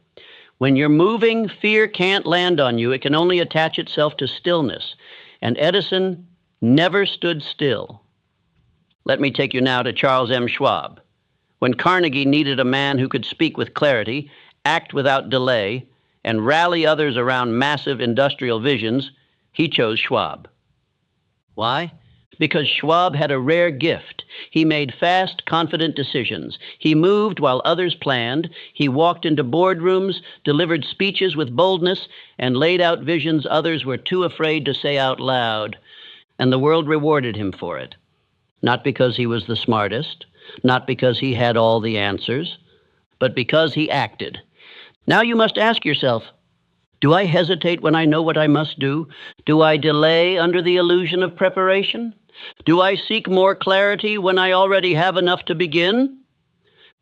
When you're moving, fear can't land on you. It can only attach itself to stillness. And Edison never stood still. Let me take you now to Charles M. Schwab. When Carnegie needed a man who could speak with clarity, act without delay, and rally others around massive industrial visions, he chose Schwab. Why? Because Schwab had a rare gift. He made fast, confident decisions. He moved while others planned. He walked into boardrooms, delivered speeches with boldness, and laid out visions others were too afraid to say out loud. And the world rewarded him for it. Not because he was the smartest, not because he had all the answers, but because he acted. Now you must ask yourself, do I hesitate when I know what I must do? Do I delay under the illusion of preparation? Do I seek more clarity when I already have enough to begin?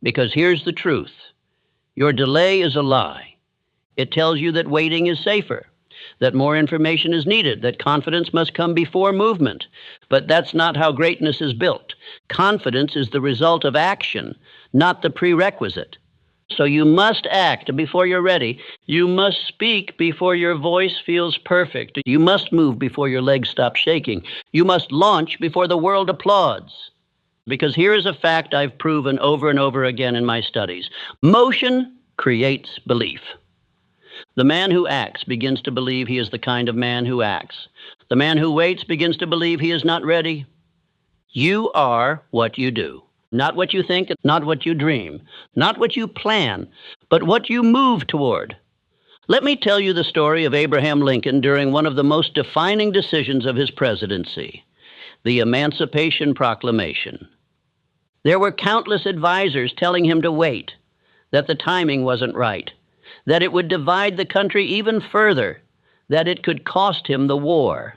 Because here's the truth. Your delay is a lie. It tells you that waiting is safer, that more information is needed, that confidence must come before movement. But that's not how greatness is built. Confidence is the result of action, not the prerequisite. So you must act before you're ready. You must speak before your voice feels perfect. You must move before your legs stop shaking. You must launch before the world applauds. Because here is a fact I've proven over and over again in my studies. Motion creates belief. The man who acts begins to believe he is the kind of man who acts. The man who waits begins to believe he is not ready. You are what you do. Not what you think, not what you dream, not what you plan, but what you move toward. Let me tell you the story of Abraham Lincoln during one of the most defining decisions of his presidency, the Emancipation Proclamation. There were countless advisors telling him to wait, that the timing wasn't right, that it would divide the country even further, that it could cost him the war.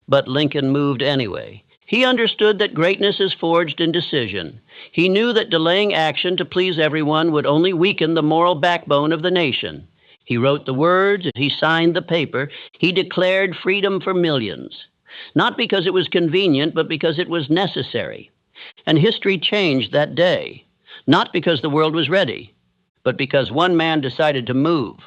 But Lincoln moved anyway. He understood that greatness is forged in decision. He knew that delaying action to please everyone would only weaken the moral backbone of the nation. He wrote the words, he signed the paper, he declared freedom for millions. Not because it was convenient, but because it was necessary. And history changed that day. Not because the world was ready, but because one man decided to move.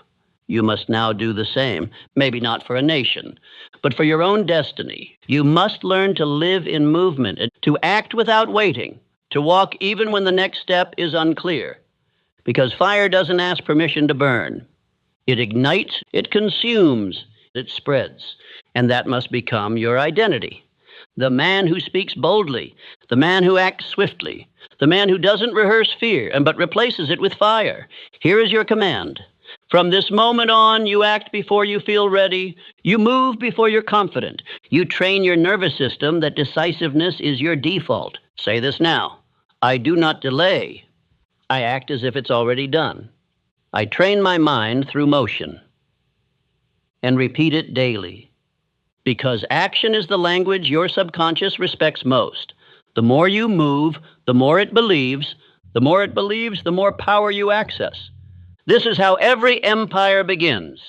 You must now do the same, maybe not for a nation, but for your own destiny. You must learn to live in movement, to act without waiting, to walk even when the next step is unclear. Because fire doesn't ask permission to burn. It ignites, it consumes, it spreads. And that must become your identity. The man who speaks boldly, the man who acts swiftly, the man who doesn't rehearse fear, but replaces it with fire. Here is your command. From this moment on, you act before you feel ready. You move before you're confident. You train your nervous system that decisiveness is your default. Say this now. I do not delay. I act as if it's already done. I train my mind through motion. And repeat it daily. Because action is the language your subconscious respects most. The more you move, the more it believes. The more it believes, the more power you access. This is how every empire begins.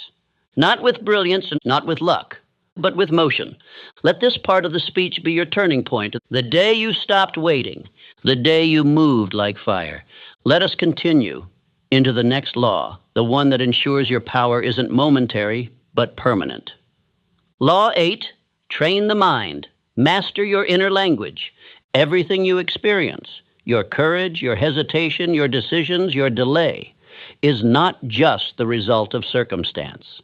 Not with brilliance and not with luck, but with motion. Let this part of the speech be your turning point. The day you stopped waiting, the day you moved like fire. Let us continue into the next law, the one that ensures your power isn't momentary, but permanent. Law 8, train the mind. Master your inner language. Everything you experience, your courage, your hesitation, your decisions, your delay, is not just the result of circumstance.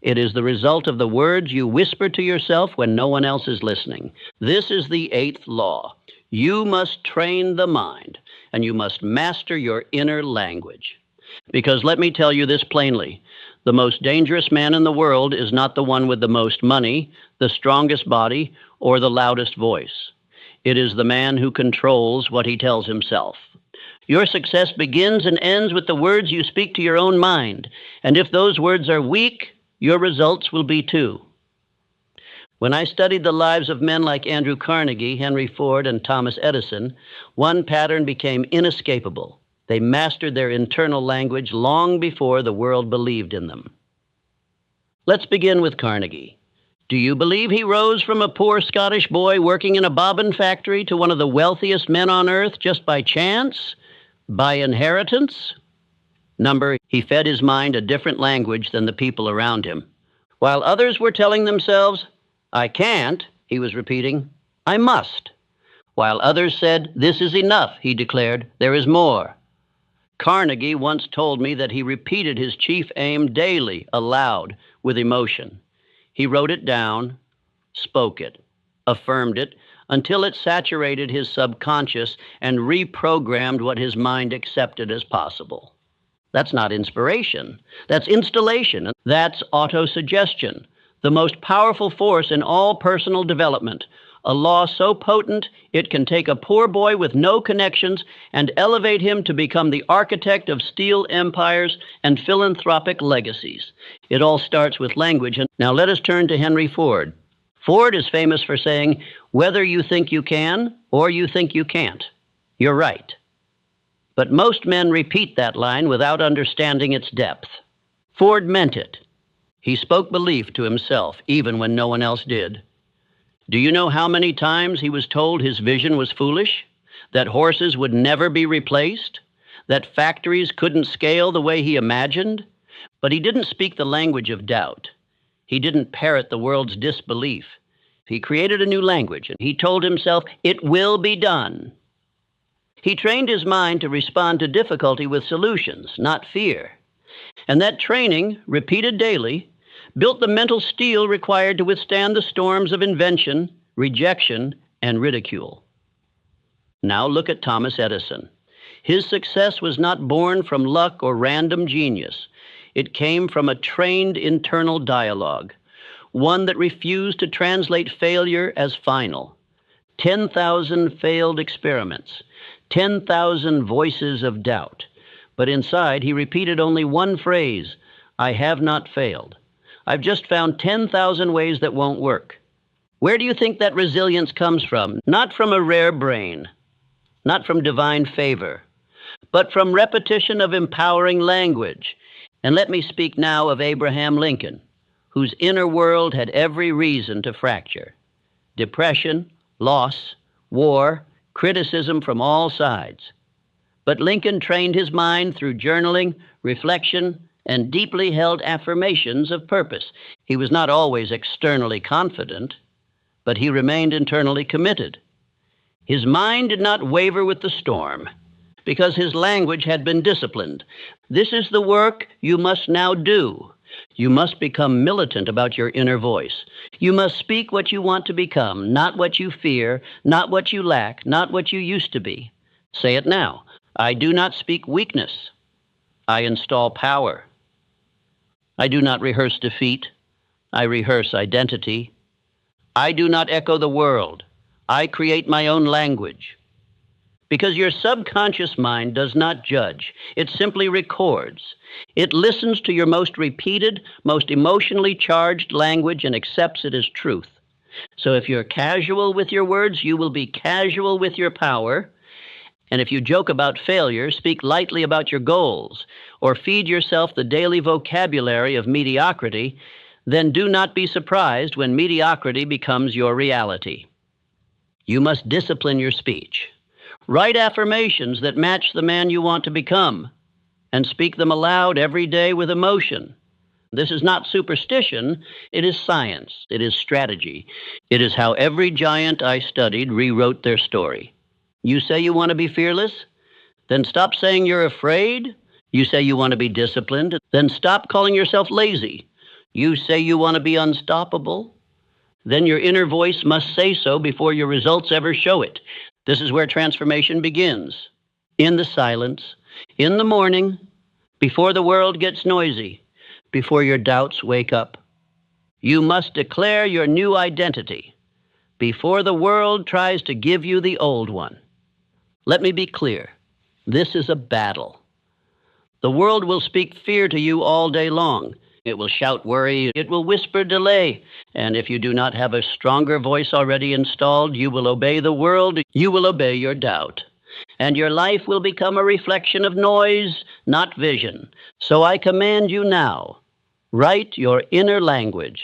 It is the result of the words you whisper to yourself when no one else is listening. This is the 8th law. You must train the mind, and you must master your inner language. Because let me tell you this plainly, the most dangerous man in the world is not the one with the most money, the strongest body, or the loudest voice. It is the man who controls what he tells himself. Your success begins and ends with the words you speak to your own mind, and if those words are weak, your results will be too. When I studied the lives of men like Andrew Carnegie, Henry Ford, and Thomas Edison, one pattern became inescapable. They mastered their internal language long before the world believed in them. Let's begin with Carnegie. Do you believe he rose from a poor Scottish boy working in a bobbin factory to one of the wealthiest men on earth just by chance? By inheritance? He fed his mind a different language than the people around him. While others were telling themselves, I can't, he was repeating, I must. While others said, this is enough, he declared, there is more. Carnegie once told me that he repeated his chief aim daily, aloud, with emotion. He wrote it down, spoke it, affirmed it, until it saturated his subconscious and reprogrammed what his mind accepted as possible. That's not inspiration. That's installation. That's autosuggestion, the most powerful force in all personal development, a law so potent it can take a poor boy with no connections and elevate him to become the architect of steel empires and philanthropic legacies. It all starts with language. And now let us turn to Henry Ford. Ford is famous for saying, whether you think you can or you think you can't, you're right. But most men repeat that line without understanding its depth. Ford meant it. He spoke belief to himself, even when no one else did. Do you know how many times he was told his vision was foolish? That horses would never be replaced? That factories couldn't scale the way he imagined? But he didn't speak the language of doubt. He didn't parrot the world's disbelief. He created a new language, and he told himself, it will be done. He trained his mind to respond to difficulty with solutions, not fear. And that training, repeated daily, built the mental steel required to withstand the storms of invention, rejection, and ridicule. Now look at Thomas Edison. His success was not born from luck or random genius. It came from a trained internal dialogue, one that refused to translate failure as final. 10,000 failed experiments, 10,000 voices of doubt. But inside, he repeated only one phrase, I have not failed. I've just found 10,000 ways that won't work. Where do you think that resilience comes from? Not from a rare brain, not from divine favor, but from repetition of empowering language. And let me speak now of Abraham Lincoln, whose inner world had every reason to fracture. Depression, loss, war, criticism from all sides. But Lincoln trained his mind through journaling, reflection, and deeply held affirmations of purpose. He was not always externally confident, but he remained internally committed. His mind did not waver with the storm, because his language had been disciplined. This is the work you must now do. You must become militant about your inner voice. You must speak what you want to become, not what you fear, not what you lack, not what you used to be. Say it now. I do not speak weakness. I install power. I do not rehearse defeat. I rehearse identity. I do not echo the world. I create my own language. Because your subconscious mind does not judge. It simply records. It listens to your most repeated, most emotionally charged language and accepts it as truth. So if you're casual with your words, you will be casual with your power. And if you joke about failure, speak lightly about your goals, or feed yourself the daily vocabulary of mediocrity, then do not be surprised when mediocrity becomes your reality. You must discipline your speech. Write affirmations that match the man you want to become, and speak them aloud every day with emotion. This is not superstition, it is science, it is strategy. It is how every giant I studied rewrote their story. You say you want to be fearless? Then stop saying you're afraid. You say you want to be disciplined? Then stop calling yourself lazy. You say you want to be unstoppable? Then your inner voice must say so before your results ever show it. This is where transformation begins. In the silence, in the morning, before the world gets noisy, before your doubts wake up. You must declare your new identity before the world tries to give you the old one. Let me be clear. This is a battle. The world will speak fear to you all day long. It will shout worry. It will whisper delay. And if you do not have a stronger voice already installed, you will obey the world. You will obey your doubt. And your life will become a reflection of noise, not vision. So I command you now, write your inner language.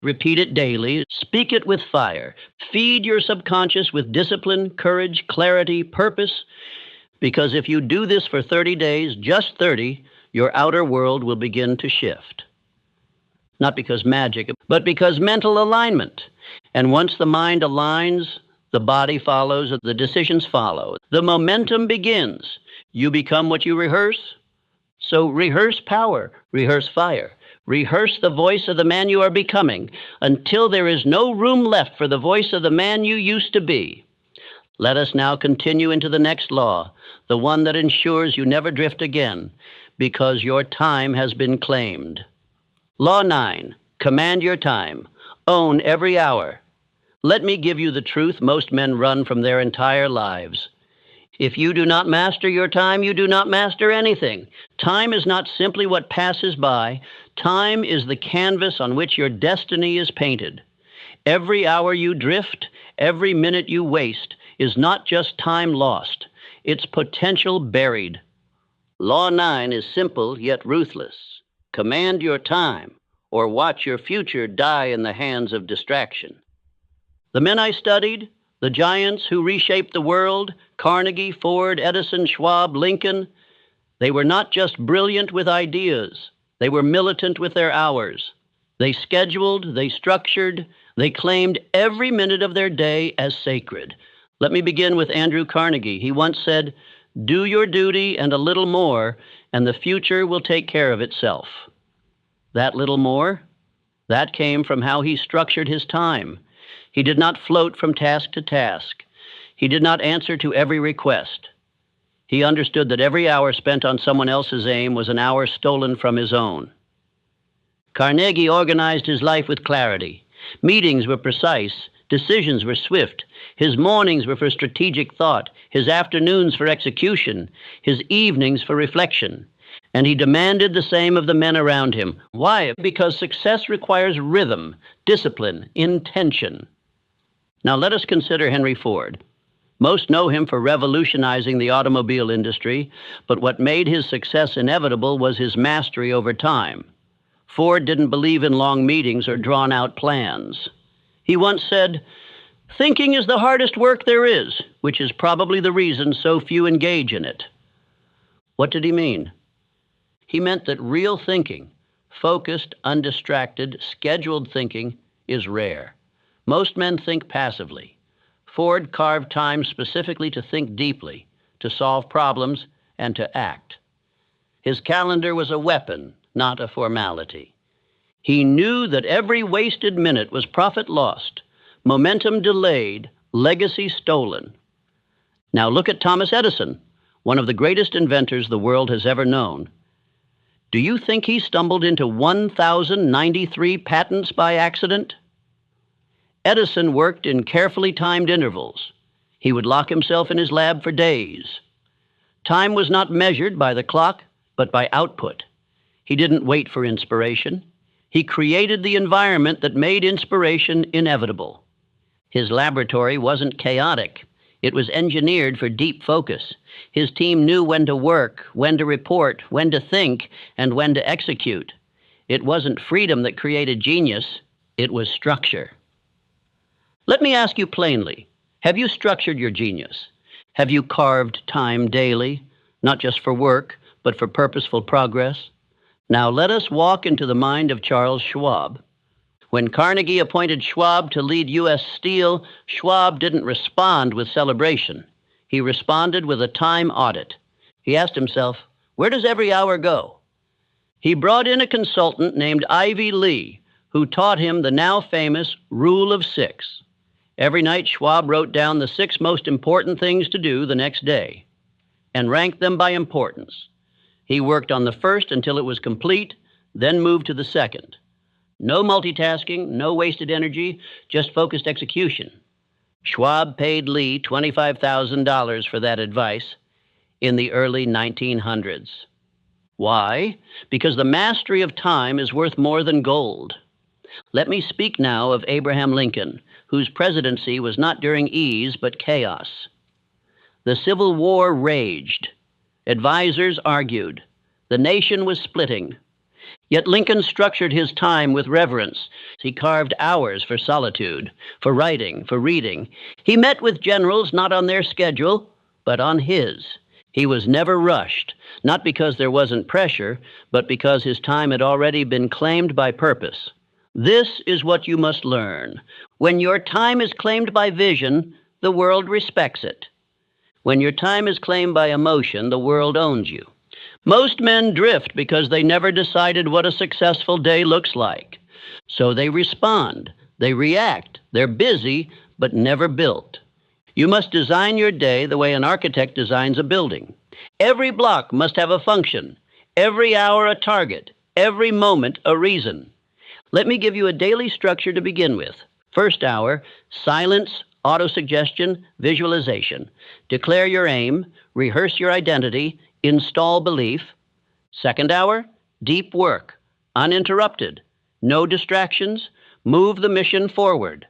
Repeat it daily. Speak it with fire. Feed your subconscious with discipline, courage, clarity, purpose. Because if you do this for 30 days, just 30, your outer world will begin to shift. Not because magic, but because mental alignment. And once the mind aligns, the body follows, the decisions follow. The momentum begins. You become what you rehearse. So rehearse power, rehearse fire. Rehearse the voice of the man you are becoming until there is no room left for the voice of the man you used to be. Let us now continue into the next law, the one that ensures you never drift again, because your time has been claimed. Law 9, command your time. Own every hour. Let me give you the truth most men run from their entire lives. If you do not master your time, you do not master anything. Time is not simply what passes by. Time is the canvas on which your destiny is painted. Every hour you drift, every minute you waste, is not just time lost. It's potential buried. Law 9 is simple yet ruthless. Command your time, or watch your future die in the hands of distraction. The men I studied, the giants who reshaped the world, Carnegie, Ford, Edison, Schwab, Lincoln, they were not just brilliant with ideas. They were militant with their hours. They scheduled, they structured, they claimed every minute of their day as sacred. Let me begin with Andrew Carnegie. He once said, "Do your duty and a little more, and the future will take care of itself." That little more, that came from how he structured his time. He did not float from task to task. He did not answer to every request. He understood that every hour spent on someone else's aim was an hour stolen from his own. Carnegie organized his life with clarity. Meetings were precise. Decisions were swift. His mornings were for strategic thought, his afternoons for execution, his evenings for reflection. And he demanded the same of the men around him. Why? Because success requires rhythm, discipline, intention. Now let us consider Henry Ford. Most know him for revolutionizing the automobile industry, but what made his success inevitable was his mastery over time. Ford didn't believe in long meetings or drawn-out plans. He once said, "Thinking is the hardest work there is," which is probably the reason so few engage in it. What did he mean? He meant that real thinking, focused, undistracted, scheduled thinking, is rare. Most men think passively. Ford carved time specifically to think deeply, to solve problems, and to act. His calendar was a weapon, not a formality. He knew that every wasted minute was profit lost, momentum delayed, legacy stolen. Now look at Thomas Edison, one of the greatest inventors the world has ever known. Do you think he stumbled into 1,093 patents by accident? Edison worked in carefully timed intervals. He would lock himself in his lab for days. Time was not measured by the clock, but by output. He didn't wait for inspiration. He created the environment that made inspiration inevitable. His laboratory wasn't chaotic. It was engineered for deep focus. His team knew when to work, when to report, when to think, and when to execute. It wasn't freedom that created genius. It was structure. Let me ask you plainly, have you structured your genius? Have you carved time daily, not just for work, but for purposeful progress? Now let us walk into the mind of Charles Schwab. When Carnegie appointed Schwab to lead U.S. Steel, Schwab didn't respond with celebration. He responded with a time audit. He asked himself, where does every hour go? He brought in a consultant named Ivy Lee, who taught him the now famous Rule of Six. Every night, Schwab wrote down the 6 most important things to do the next day and ranked them by importance. He worked on the first until it was complete, then moved to the second. No multitasking, no wasted energy, just focused execution. Schwab paid Lee $25,000 for that advice in the early 1900s. Why? Because the mastery of time is worth more than gold. Let me speak now of Abraham Lincoln, whose presidency was not during ease but chaos. The Civil War raged. Advisors argued. The nation was splitting. Yet Lincoln structured his time with reverence. He carved hours for solitude, for writing, for reading. He met with generals not on their schedule, but on his. He was never rushed, not because there wasn't pressure, but because his time had already been claimed by purpose. This is what you must learn. When your time is claimed by vision, the world respects it. When your time is claimed by emotion, the world owns you. Most men drift because they never decided what a successful day looks like. So they respond, they react, they're busy, but never built. You must design your day the way an architect designs a building. Every block must have a function, every hour a target, every moment a reason. Let me give you a daily structure to begin with. First hour, silence, autosuggestion, visualization. Declare your aim, rehearse your identity, install belief. Second hour, deep work, uninterrupted, no distractions, move the mission forward.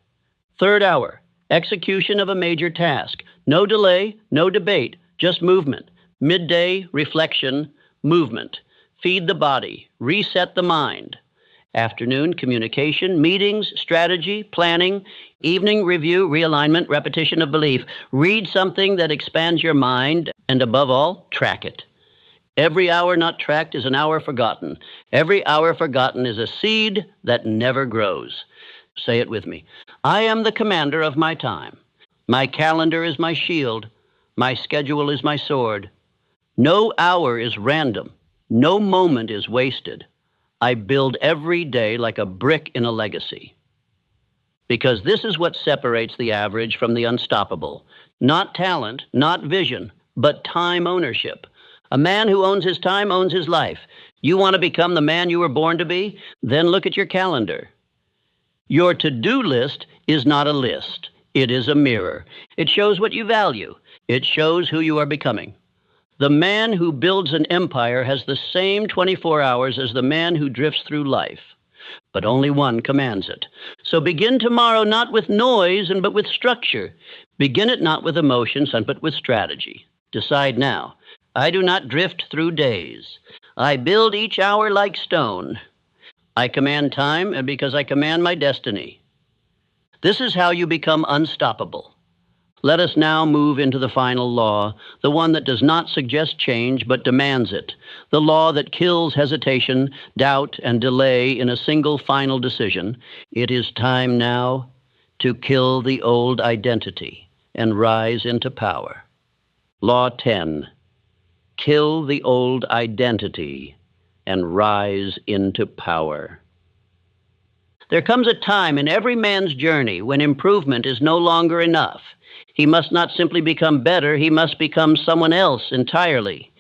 Third hour, execution of a major task, no delay, no debate, just movement. Midday, reflection, movement. Feed the body, reset the mind. Afternoon, communication, meetings, strategy, planning. Evening, review, realignment, repetition of belief. Read something that expands your mind, and above all, track it. Every hour not tracked is an hour forgotten. Every hour forgotten is a seed that never grows. Say it with me. I am the commander of my time. My calendar is my shield. My schedule is my sword. No hour is random. No moment is wasted. I build every day like a brick in a legacy. Because this is what separates the average from the unstoppable. Not talent, not vision, but time ownership. A man who owns his time owns his life. You want to become the man you were born to be? Then look at your calendar. Your to-do list is not a list. It is a mirror. It shows what you value. It shows who you are becoming. The man who builds an empire has the same 24 hours as the man who drifts through life, but only one commands it. So begin tomorrow not with noise, but with structure. Begin it not with emotions, but with strategy. Decide now. I do not drift through days. I build each hour like stone. I command time, and because I command my destiny. This is how you become unstoppable. Let us now move into the final law, the one that does not suggest change but demands it, the law that kills hesitation, doubt, and delay in a single final decision. It is time now to kill the old identity and rise into power. Law 10. Kill the old identity and rise into power. There comes a time in every man's journey when improvement is no longer enough. He must not simply become better, he must become someone else entirely.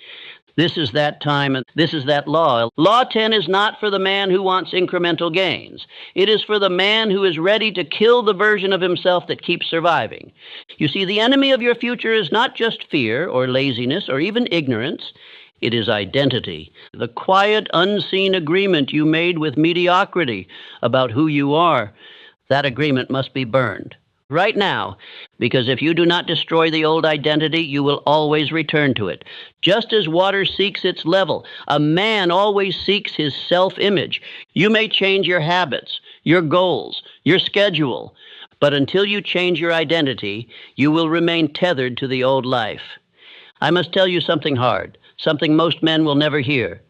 This is that time, and this is that law. Law 10 is not for the man who wants incremental gains. It is for the man who is ready to kill the version of himself that keeps surviving. You see, the enemy of your future is not just fear or laziness or even ignorance. It is identity, the quiet, unseen agreement you made with mediocrity about who you are. That agreement must be burned right now, because if you do not destroy the old identity, you will always return to it. Just as water seeks its level, a man always seeks his self-image. You may change your habits, your goals, your schedule, but until you change your identity, you will remain tethered to the old life. I must tell you something hard, something most men will never hear.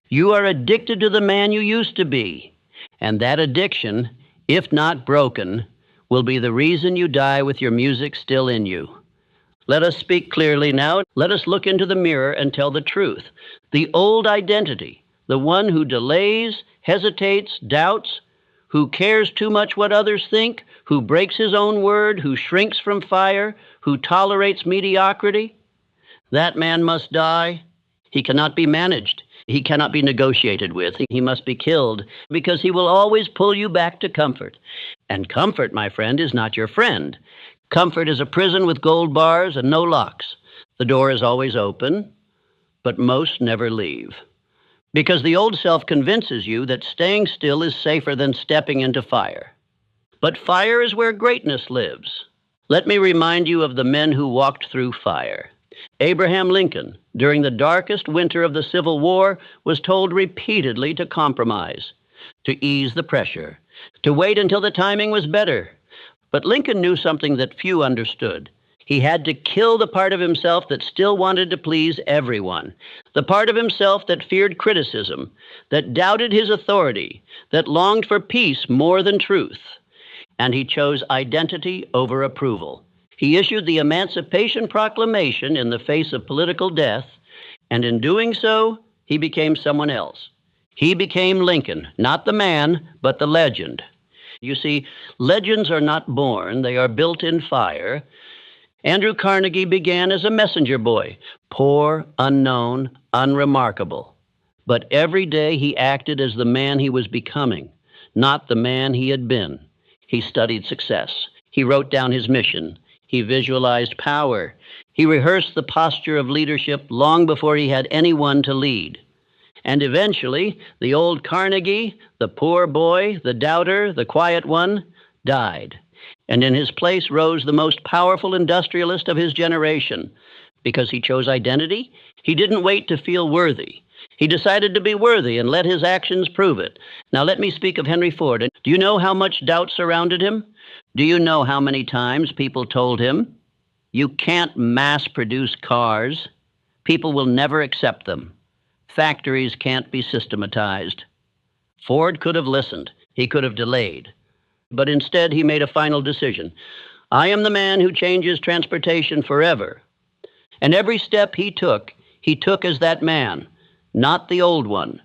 You are addicted to the man you used to be, and that addiction, if not broken, will be the reason you die with your music still in you. Let us speak clearly now. Let us look into the mirror and tell the truth. The old identity, the one who delays, hesitates, doubts, who cares too much what others think, who breaks his own word, who shrinks from fire, who tolerates mediocrity, that man must die. He cannot be managed. He cannot be negotiated with. He must be killed, because he will always pull you back to comfort. And comfort, my friend, is not your friend. Comfort is a prison with gold bars and no locks. The door is always open, but most never leave. Because the old self convinces you that staying still is safer than stepping into fire. But fire is where greatness lives. Let me remind you of the men who walked through fire. Abraham Lincoln, during the darkest winter of the Civil War, was told repeatedly to compromise, to ease the pressure, to wait until the timing was better. But Lincoln knew something that few understood. He had to kill the part of himself that still wanted to please everyone, the part of himself that feared criticism, that doubted his authority, that longed for peace more than truth. And he chose identity over approval. He issued the Emancipation Proclamation in the face of political death, and in doing so, he became someone else. He became Lincoln, not the man, but the legend. You see, legends are not born, they are built in fire. Andrew Carnegie began as a messenger boy, poor, unknown, unremarkable. But every day he acted as the man he was becoming, not the man he had been. He studied success. He wrote down his mission. He visualized power. He rehearsed the posture of leadership long before he had anyone to lead. And eventually, the old Carnegie, the poor boy, the doubter, the quiet one, died. And in his place rose the most powerful industrialist of his generation. Because he chose identity, he didn't wait to feel worthy. He decided to be worthy and let his actions prove it. Now let me speak of Henry Ford. Do you know how much doubt surrounded him? Do you know how many times people told him, "You can't mass-produce cars. People will never accept them. Factories can't be systematized." Ford could have listened. He could have delayed. But instead, he made a final decision. I am the man who changes transportation forever. And every step he took as that man, not the old one.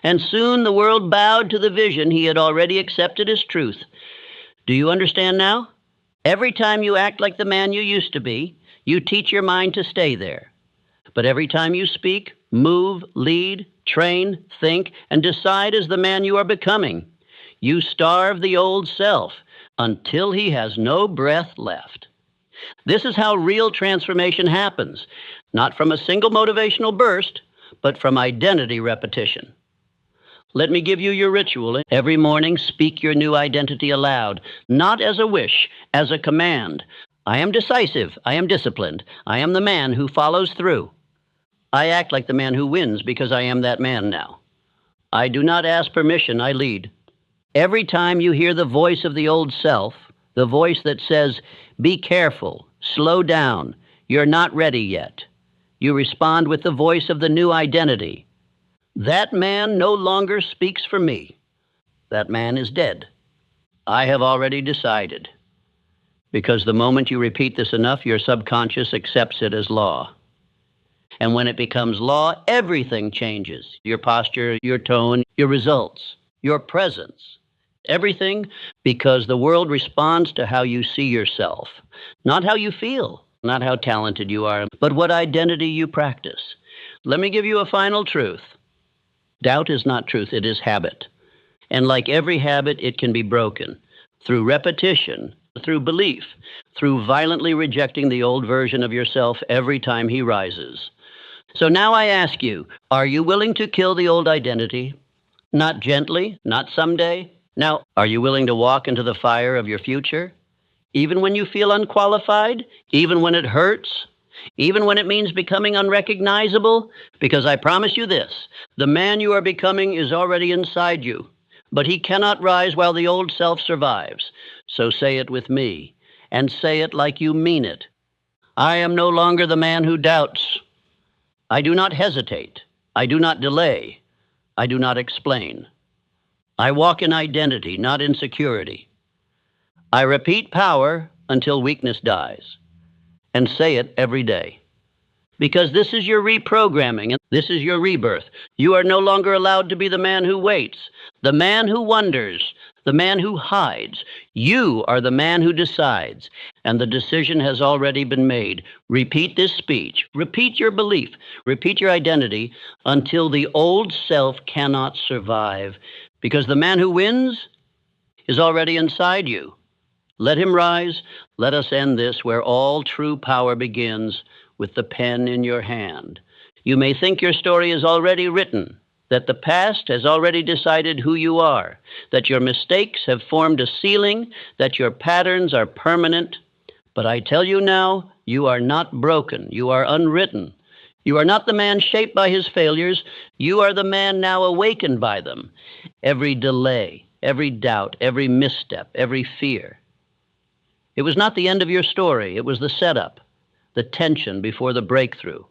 And soon the world bowed to the vision he had already accepted as truth. Do you understand now? Every time you act like the man you used to be, you teach your mind to stay there. But every time you speak, move, lead, train, think, and decide as the man you are becoming, you starve the old self until he has no breath left. This is how real transformation happens, not from a single motivational burst, but from identity repetition. Let me give you your ritual. Every morning, speak your new identity aloud, not as a wish, as a command. I am decisive. I am disciplined. I am the man who follows through. I act like the man who wins because I am that man now. I do not ask permission, I lead. Every time you hear the voice of the old self, the voice that says, "Be careful, slow down, you're not ready yet," you respond with the voice of the new identity. That man no longer speaks for me. That man is dead. I have already decided. Because the moment you repeat this enough, your subconscious accepts it as law. And when it becomes law, everything changes. Your posture, your tone, your results, your presence. Everything, because the world responds to how you see yourself. Not how you feel, not how talented you are, but what identity you practice. Let me give you a final truth. Doubt is not truth, it is habit. And like every habit, it can be broken through repetition, through belief, through violently rejecting the old version of yourself every time he rises. So now I ask you, are you willing to kill the old identity? Not gently, not someday. Now, are you willing to walk into the fire of your future? Even when you feel unqualified? Even when it hurts? Even when it means becoming unrecognizable? Because I promise you this, the man you are becoming is already inside you, but he cannot rise while the old self survives. So say it with me, and say it like you mean it. I am no longer the man who doubts. I do not hesitate. I do not delay. I do not explain. I walk in identity, not insecurity. I repeat power until weakness dies, and say it every day. Because this is your reprogramming, and this is your rebirth. You are no longer allowed to be the man who waits, the man who wonders, the man who hides. You are the man who decides, and the decision has already been made. Repeat this speech, repeat your belief, repeat your identity until the old self cannot survive, because the man who wins is already inside you. Let him rise. Let us end this where all true power begins, with the pen in your hand. You may think your story is already written, that the past has already decided who you are, that your mistakes have formed a ceiling, that your patterns are permanent. But I tell you now, you are not broken. You are unwritten. You are not the man shaped by his failures. You are the man now awakened by them. Every delay, every doubt, every misstep, every fear. It was not the end of your story. It was the setup, the tension before the breakthrough,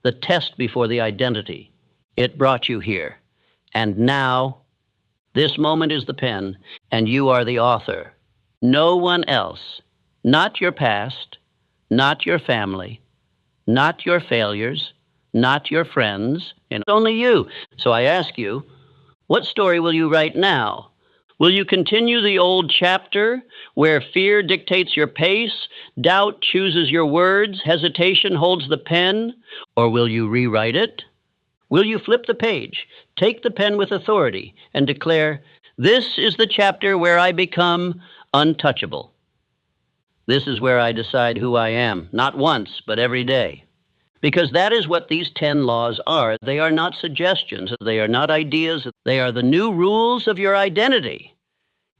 the test before the identity. It brought you here. And now, this moment is the pen, and you are the author. No one else. Not your past, not your family, not your failures, not your friends, and only you. So I ask you, what story will you write now? Will you continue the old chapter where fear dictates your pace, doubt chooses your words, hesitation holds the pen, or will you rewrite it? Will you flip the page, take the pen with authority, and declare, this is the chapter where I become untouchable. This is where I decide who I am, not once, but every day. Because that is what these 10 laws are. They are not suggestions. They are not ideas. They are the new rules of your identity.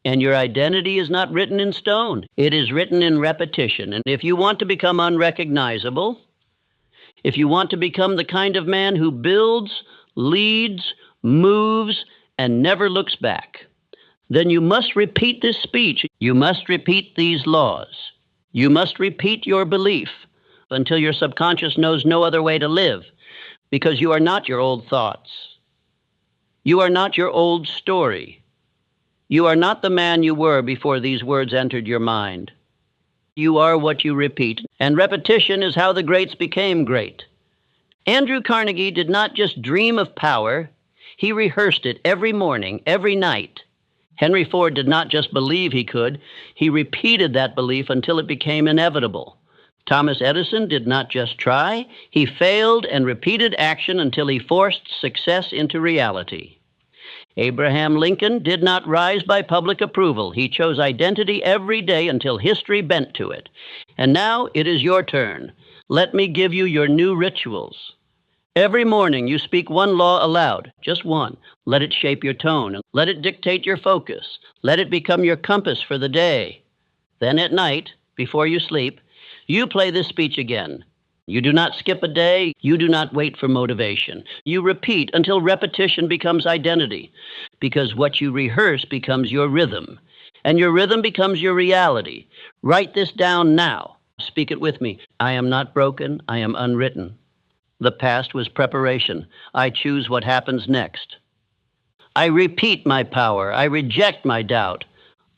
And your identity is not written in stone. It is written in repetition. And if you want to become unrecognizable, if you want to become the kind of man who builds, leads, moves, and never looks back, then you must repeat this speech. You must repeat these laws. You must repeat your belief until your subconscious knows no other way to live, because you are not your old thoughts. You are not your old story. You are not the man you were before these words entered your mind. You are what you repeat, and repetition is how the greats became great. Andrew Carnegie did not just dream of power, he rehearsed it every morning, every night. Henry Ford did not just believe he could, he repeated that belief until it became inevitable. Thomas Edison did not just try, he failed and repeated action until he forced success into reality. Abraham Lincoln did not rise by public approval. He chose identity every day until history bent to it. And now it is your turn. Let me give you your new rituals. Every morning you speak one law aloud, just one. Let it shape your tone. Let it dictate your focus. Let it become your compass for the day. Then at night, before you sleep, you play this speech again. You do not skip a day. You do not wait for motivation. You repeat until repetition becomes identity, because what you rehearse becomes your rhythm, and your rhythm becomes your reality. Write this down now. Speak it with me. I am not broken. I am unwritten. The past was preparation. I choose what happens next. I repeat my power. I reject my doubt.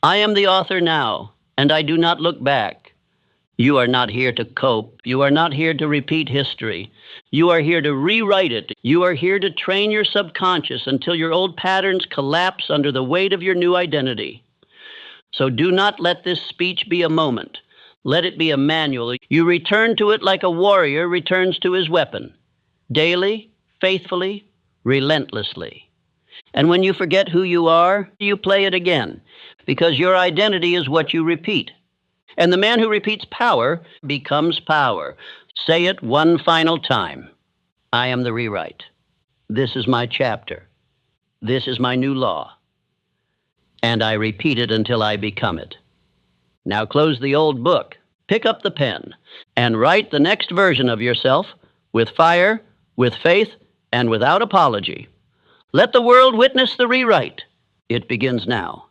I am the author now, and I do not look back. You are not here to cope. You are not here to repeat history. You are here to rewrite it. You are here to train your subconscious until your old patterns collapse under the weight of your new identity. So do not let this speech be a moment. Let it be a manual. You return to it like a warrior returns to his weapon. Daily, faithfully, relentlessly. And when you forget who you are, you play it again, because your identity is what you repeat. And the man who repeats power becomes power. Say it one final time. I am the rewrite. This is my chapter. This is my new law. And I repeat it until I become it. Now close the old book, pick up the pen, and write the next version of yourself with fire, with faith, and without apology. Let the world witness the rewrite. It begins now.